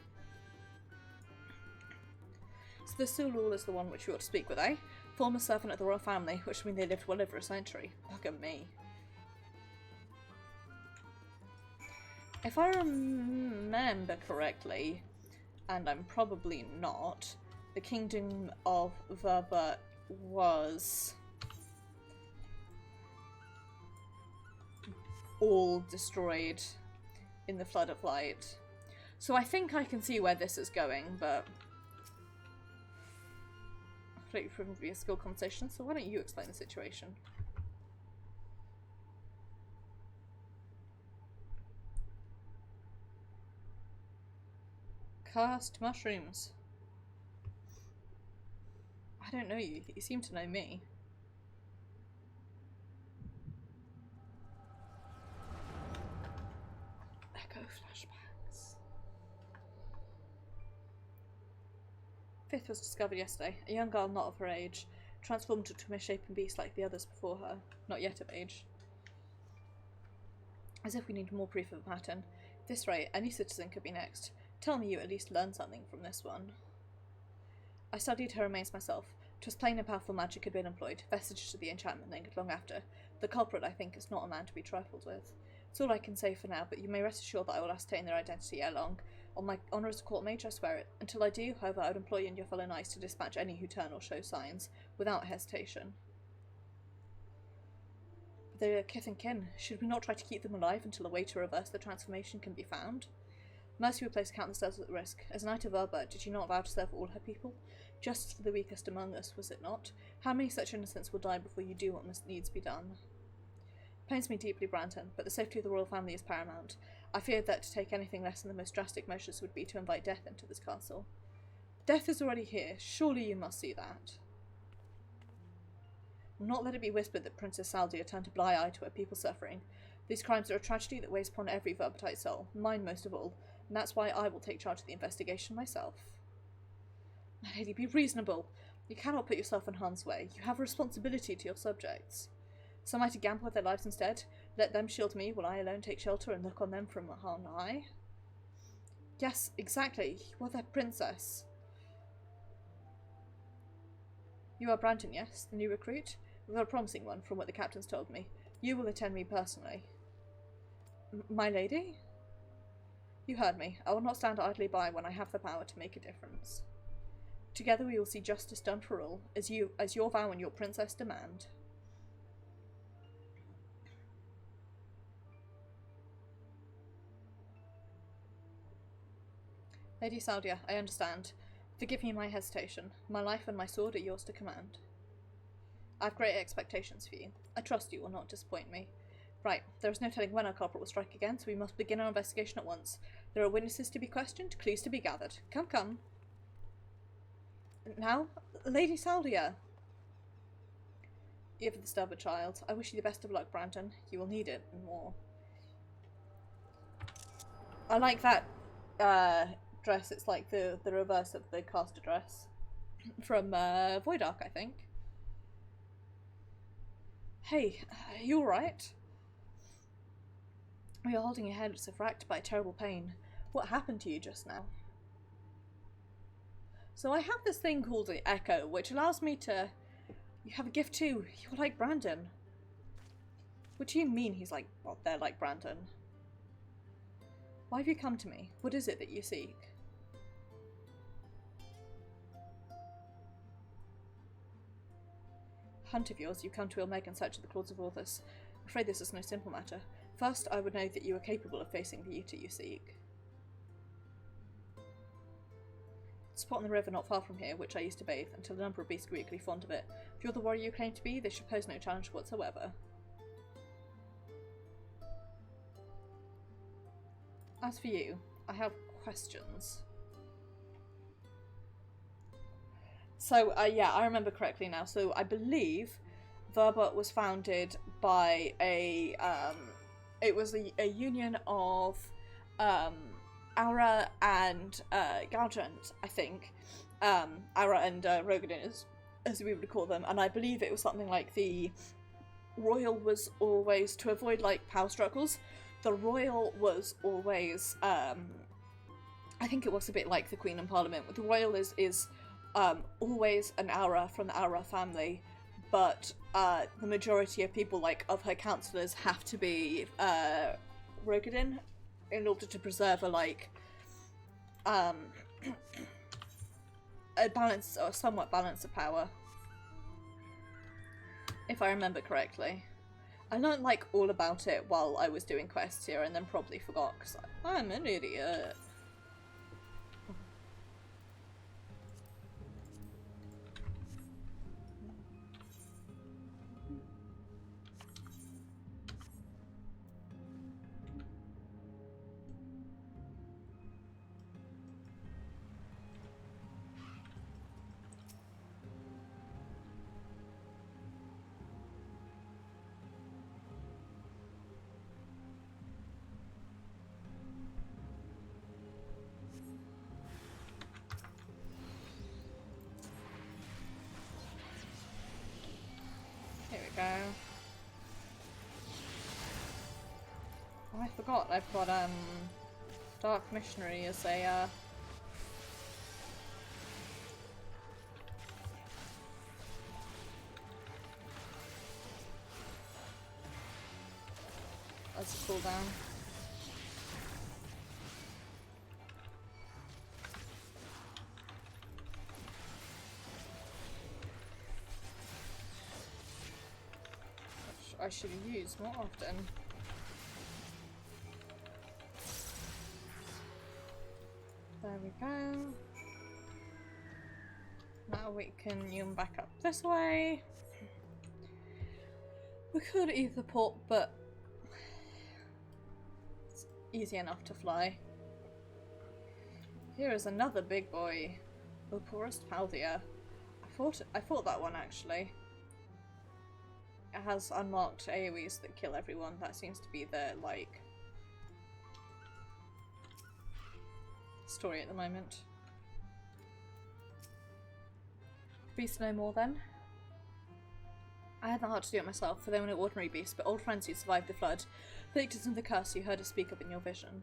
[SPEAKER 1] So the Sulul is the one which you ought to speak with, eh? Former servant of the royal family, which means they lived well over a century. Look at me. If I remember correctly, and I'm probably not, the kingdom of Verbert was all destroyed in the Flood of Light. So I think I can see where this is going, but completely proven to be a skill conversation, so why don't you explain the situation? Cast mushrooms. I don't know you. You seem to know me. Echo flashbacks. Fifth was discovered yesterday. A young girl not of her age, transformed into a misshapen beast like the others before her. Not yet of age. As if we need more proof of a pattern. At this rate, any citizen could be next. Tell me you at least learned something from this one. I studied her remains myself. 'Twas plain and powerful magic had been employed, vestiges of the enchantment lingered long after. The culprit, I think, is not a man to be trifled with. It's all I can say for now, but you may rest assured that I will ascertain their identity ere long. On my honour as a court mage, I swear it. Until I do, however, I would employ you and your fellow knights to dispatch any who turn or show signs, without hesitation. They are kith and kin. Should we not try to keep them alive until a way to reverse the transformation can be found? Mercy would place countless souls at risk. As Knight of Verbert, did you not vow to serve all her people? Justice for the weakest among us, was it not? How many such innocents will die before you do what must needs be done? Pains me deeply, Branton, but the safety of the royal family is paramount. I feared that to take anything less than the most drastic measures would be to invite death into this castle. Death is already here. Surely you must see that. Not let it be whispered that Princess Saldia turned a blind eye to her people suffering. These crimes are a tragedy that weighs upon every Verbertite soul, mine most of all, and that's why I will take charge of the investigation myself. My lady, be reasonable. You cannot put yourself in harm's way. You have a responsibility to your subjects. Some are to gamble with their lives instead. Let them shield me while I alone take shelter and look on them from on high. Yes, exactly. You are their princess. You are Branton, yes? The new recruit? A promising one, from what the captains told me. You will attend me personally. My lady? You heard me. I will not stand idly by when I have the power to make a difference. Together we will see justice done for all, as your vow and your princess demand. Lady Saldia, I understand. Forgive me my hesitation. My life and my sword are yours to command. I have great expectations for you. I trust you will not disappoint me. Right, there is no telling when our culprit will strike again, so we must begin our investigation at once. There are witnesses to be questioned, clues to be gathered. Come, come. Now, Lady Saldia. You have disturbed a child. I wish you the best of luck, Branton. You will need it and more. I like that dress. It's like the reverse of the caster dress. from Void Ark, I think. Hey, are you alright? You're holding your head as if racked by terrible pain. What happened to you just now? So I have this thing called the Echo, which allows me to... You have a gift too. You're like Brandon. What do you mean he's like... Well, they're like Brandon. Why have you come to me? What is it that you seek? Hunt of yours, you come to Ilmeg in search of the claws of Orthus. I'm afraid this is no simple matter. First, I would know that you are capable of facing the beauty you seek. Spot in the river not far from here, which I used to bathe, until a number of beasts grew equally fond of it. If you're the warrior you claim to be, this should pose no challenge whatsoever. As for you, I have questions. So, yeah, I remember correctly now. So, I believe Verba was founded by a, it was a union of, Aura and, Galgant, I think. Aura and, Rogadin, as we would call them. And I believe it was something like the Royal was always, to avoid, like, power struggles, the Royal was always, I think it was a bit like the Queen and Parliament. The Royal is always an Aura from the Aura family, but the majority of people, like, of her councillors have to be Rogadin in order to preserve a, like, a balance, or somewhat balance of power. If I remember correctly. I learned, like, all about it while I was doing quests here and then probably forgot, because I'm an idiot. Go. Oh, I forgot. I've got Dark Missionary as a cooldown. I should use more often. There we go. Now we can zoom back up this way. We could either port, but it's easy enough to fly. Here is another big boy. Oporist Paldia. I fought that one actually. It has unmarked AoEs that kill everyone. That seems to be their, like, story at the moment. Beast no more then. I had the heart to do it myself, for they were no ordinary beasts, but old friends who survived the flood, the victims of the curse you heard us speak of in your vision.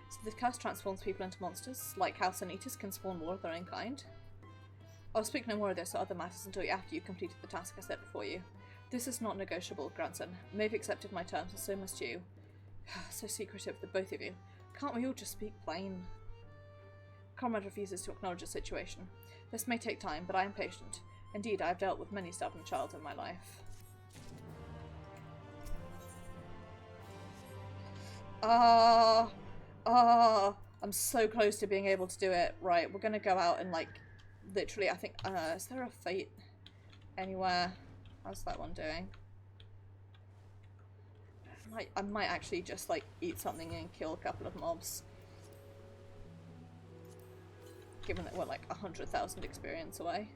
[SPEAKER 1] So the curse transforms people into monsters, like how Sanitas can spawn more of their own kind. I'll speak no more of this or other matters until after you completed the task I set before you. This is not negotiable, grandson. They've accepted my terms, and so must you. So secretive, the both of you. Can't we all just speak plain? Comrade refuses to acknowledge the situation. This may take time, but I am patient. Indeed, I have dealt with many stubborn childs in my life. I'm so close to being able to do it. Right, we're gonna go out and, like, literally, I think, is there a fate anywhere? How's that one doing? I might actually just, like, eat something and kill a couple of mobs. Given that we're, like, 100,000 experience away.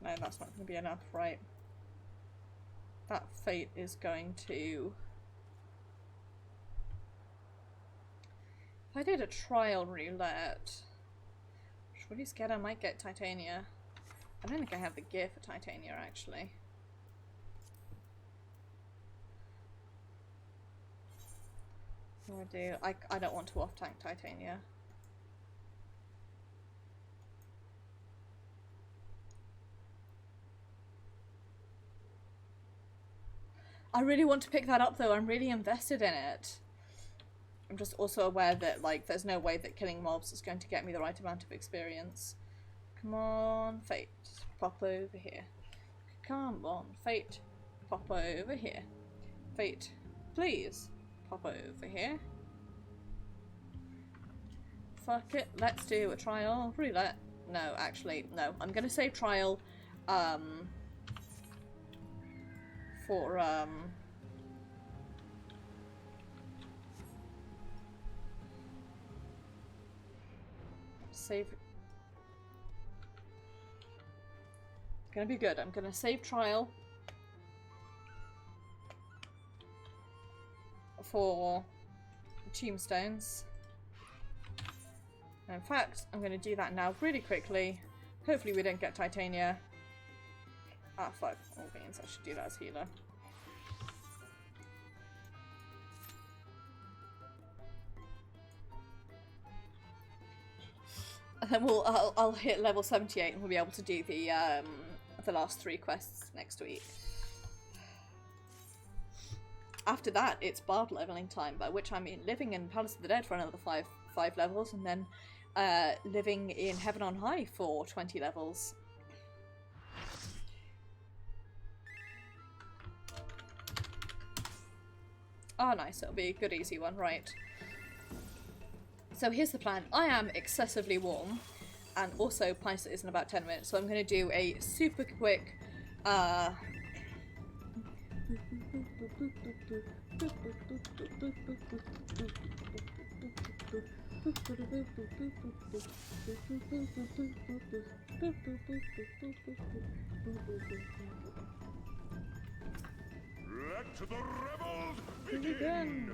[SPEAKER 1] No, that's not going to be enough, right? That fate is going to... If I did a trial roulette, which really scared I might get Titania. I don't think I have the gear for Titania, actually. What do I do? I don't want to off-tank Titania. I really want to pick that up though, I'm really invested in it. I'm just also aware that, like, there's no way that killing mobs is going to get me the right amount of experience. Come on, Fate, pop over here. Come on, Fate, pop over here. Fate, please, pop over here. Fuck it, let's do a trial roulette. No, actually, no. I'm gonna save trial, for, save. It's gonna be good. I'm gonna save trial for tombstones. In fact, I'm gonna do that now really quickly. Hopefully we don't get Titania. Ah, fuck. All beans. I should do that as healer. And then I'll hit level 78 and we'll be able to do the last 3 quests next week. After that, it's bard leveling time, by which I mean living in Palace of the Dead for another 5 levels, and then living in Heaven on High for 20 levels. Oh nice, it'll be a good easy one, right. So here's the plan. I am excessively warm, and also Pysa is in about 10 minutes, so I'm going to do a super quick
[SPEAKER 2] Let the rebels begin!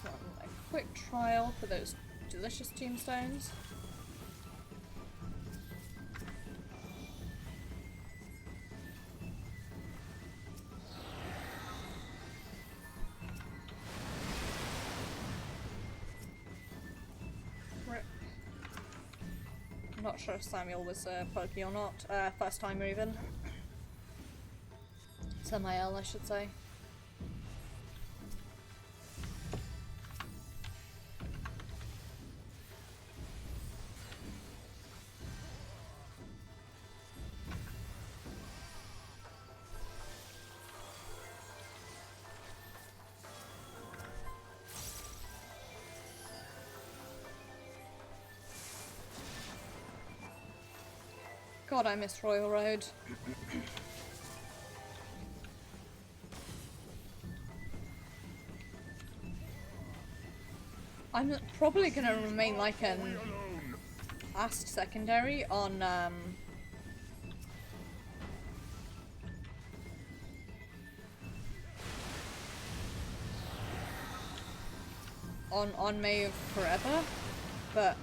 [SPEAKER 1] A quick trial for those delicious tombstones. Rip. I'm not sure if Samuel was pokey or not. First time even. Samael, I should say. God, I miss Royal Road. I'm probably gonna remain like an last secondary on Maeve forever, but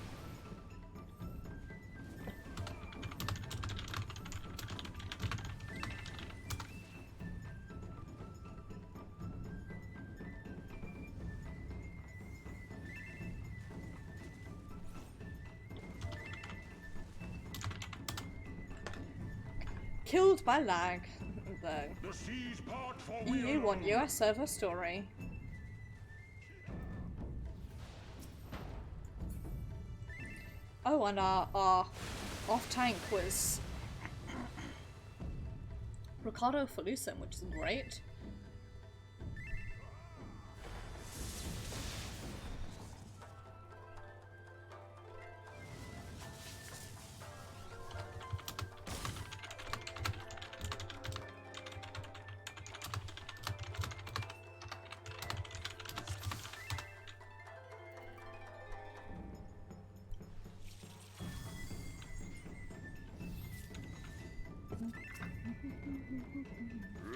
[SPEAKER 1] killed by lag, though. EU1 US server story. Oh, and our off-tank was Ricardo Felucin, which is great.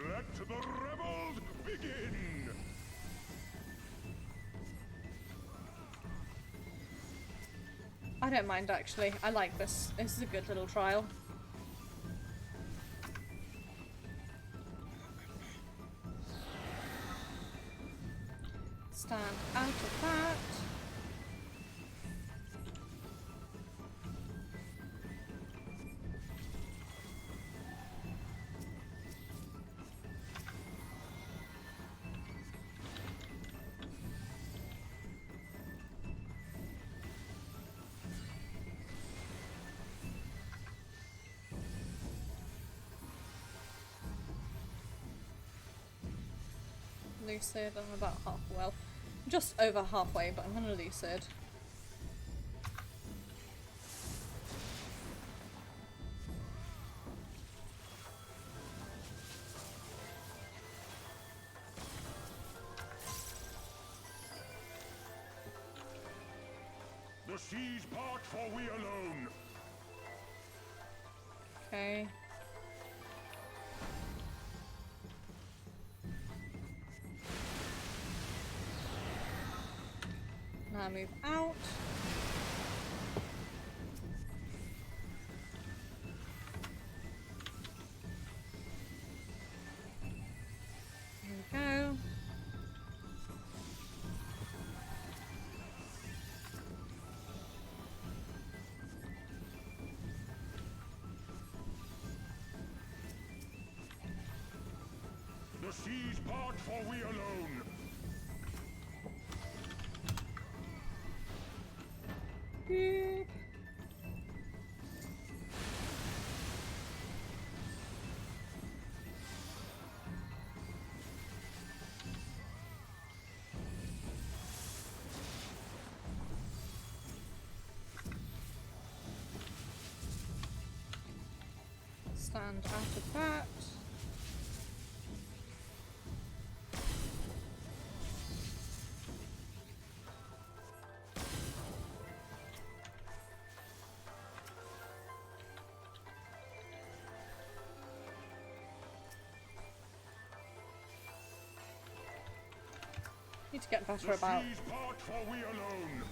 [SPEAKER 2] Let the rebels begin!
[SPEAKER 1] I don't mind actually. I like this. This is a good little trial. Stand out of that. Lucid, I'm about half, well, just over halfway, but I'm gonna lucid.
[SPEAKER 2] The seas part for we alone!
[SPEAKER 1] Okay. Now move out. There we go.
[SPEAKER 2] The seas part for we alone!
[SPEAKER 1] Beep. Stand out of that. Need to get better about.
[SPEAKER 2] The seas part for we alone!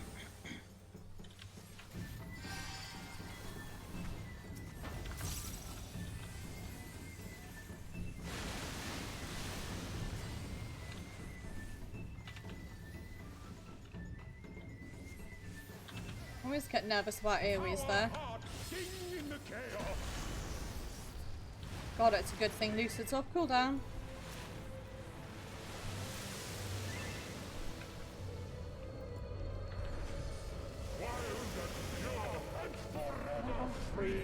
[SPEAKER 1] I always get nervous about AoEs there.
[SPEAKER 2] Sing in the chaos!
[SPEAKER 1] God, it's a good thing Lucid's off cooldown.
[SPEAKER 2] Wild and pure and forever free!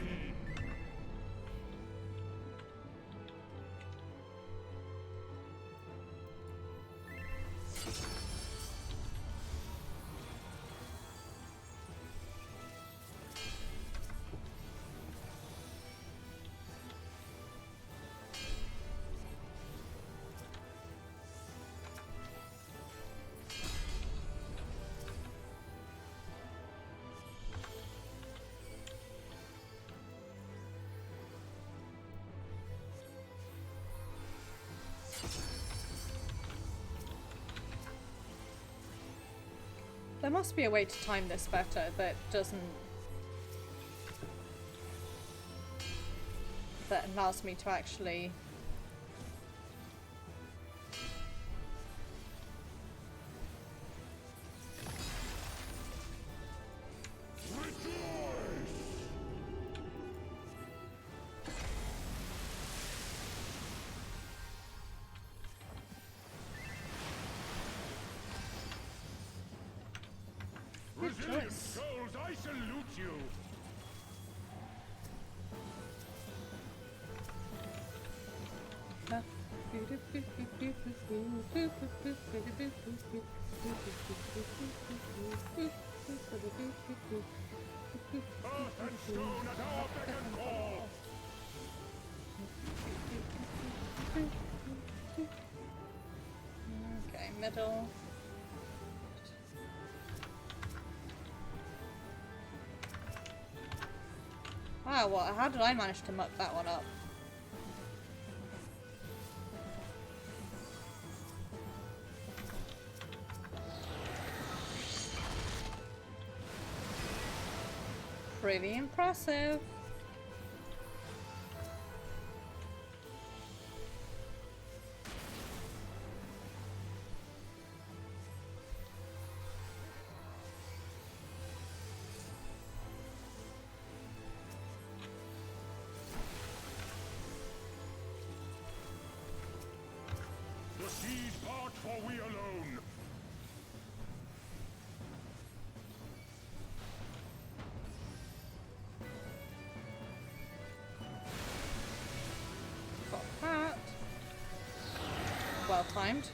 [SPEAKER 1] There must be a way to time this better that doesn't... that allows me to actually...
[SPEAKER 2] Resilient souls, I salute you! Earth and stone at our beck and call!
[SPEAKER 1] Okay, middle. Wow, what? How did I manage to muck that one up? really impressive.
[SPEAKER 2] The seas part, for we alone.
[SPEAKER 1] Got that. Well timed.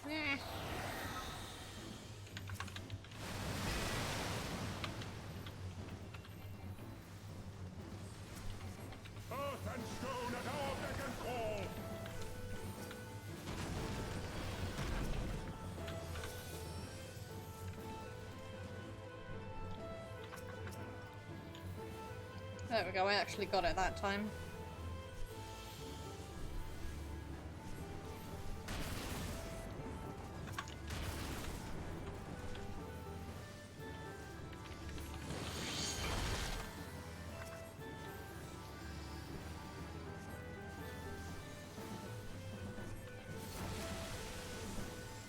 [SPEAKER 1] Eh.
[SPEAKER 2] Earth and stone at our beck and call.
[SPEAKER 1] There we go, I actually got it that time.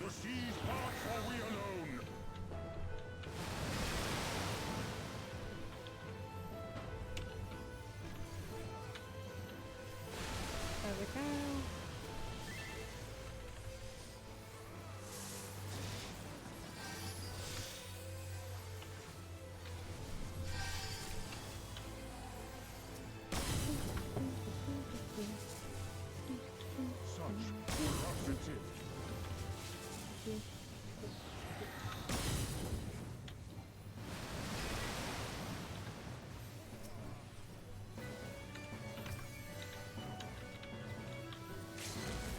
[SPEAKER 2] The seas part, for we alone.
[SPEAKER 1] There we go.
[SPEAKER 2] Such ferocity.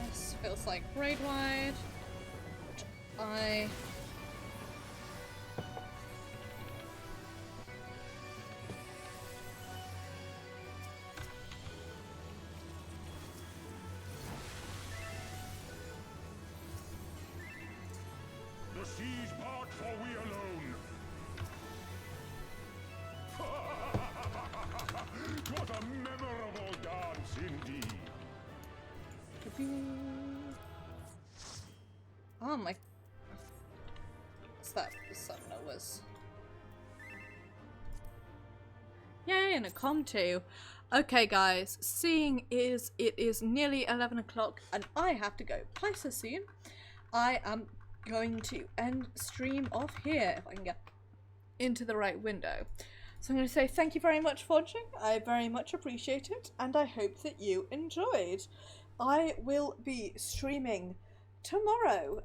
[SPEAKER 1] This feels like raid wide. I
[SPEAKER 2] The seas part, for we alone. 'Twas a memorable dance indeed.
[SPEAKER 1] Oh my. What's that? The Summoners. Yay, and a com too. Okay, guys, seeing is it is nearly 11 o'clock and I have to go places soon. I am going to end stream off here if I can get into the right window. So I'm going to say thank you very much for watching. I very much appreciate it and I hope that you enjoyed. I will be streaming tomorrow.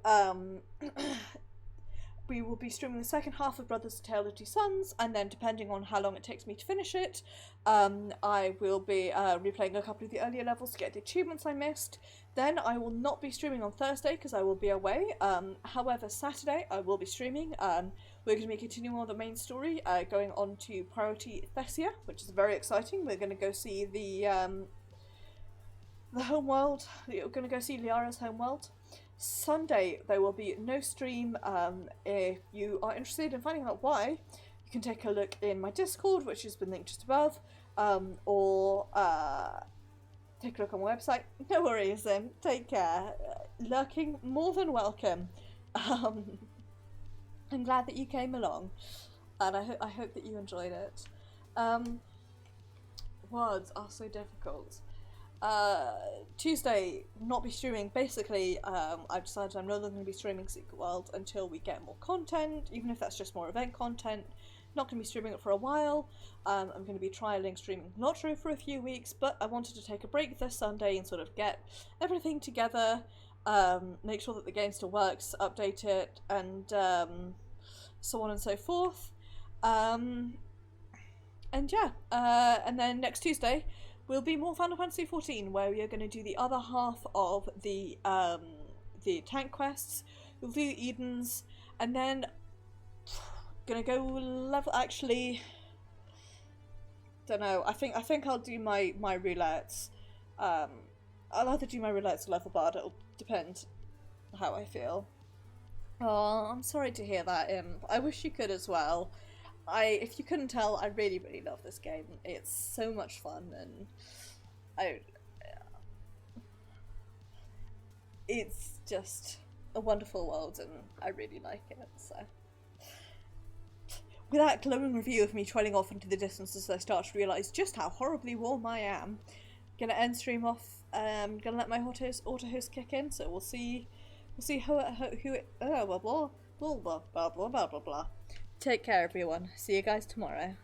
[SPEAKER 1] We will be streaming the second half of Brothers: A Tale of Two Sons, and then depending on how long it takes me to finish it, I will be replaying a couple of the earlier levels to get the achievements I missed. Then I will not be streaming on Thursday because I will be away. However, Saturday I will be streaming. We're going to be continuing on the main story, going on to Priority Thessia, which is very exciting. We're going to go see the homeworld. We're going to go see Liara's homeworld. Sunday there will be no stream. If you are interested in finding out why, you can take a look in my Discord, which has been linked just above, or take a look on my website. No worries then, take care. Lurking, more than welcome. I'm glad that you came along, and I hope that you enjoyed it. Words are so difficult. Tuesday, not be streaming. Basically, I've decided I'm no longer going to be streaming Secret World until we get more content, even if that's just more event content. Not going to be streaming it for a while. I'm going to be trialing streaming Lotro for a few weeks, but I wanted to take a break this Sunday and sort of get everything together, make sure that the game still works, update it, and so on and so forth. And yeah, and then next Tuesday will be more Final Fantasy XIV, where we are going to do the other half of the tank quests. We'll do Edens, and then gonna go level. Actually, don't know. I think I'll do my roulettes. I'll either do my roulettes or level bard. It'll depend how I feel. Oh, I'm sorry to hear that, Imp. I wish you could as well. If you couldn't tell, I really love this game. It's so much fun, and it's just a wonderful world, and I really like it. So, with that glowing review of me trailing off into the distance as I start to realise just how horribly warm I am, gonna end stream off. Gonna let my auto host kick in. So we'll see who it blah blah blah blah blah blah blah blah blah. Take care, everyone. See you guys tomorrow.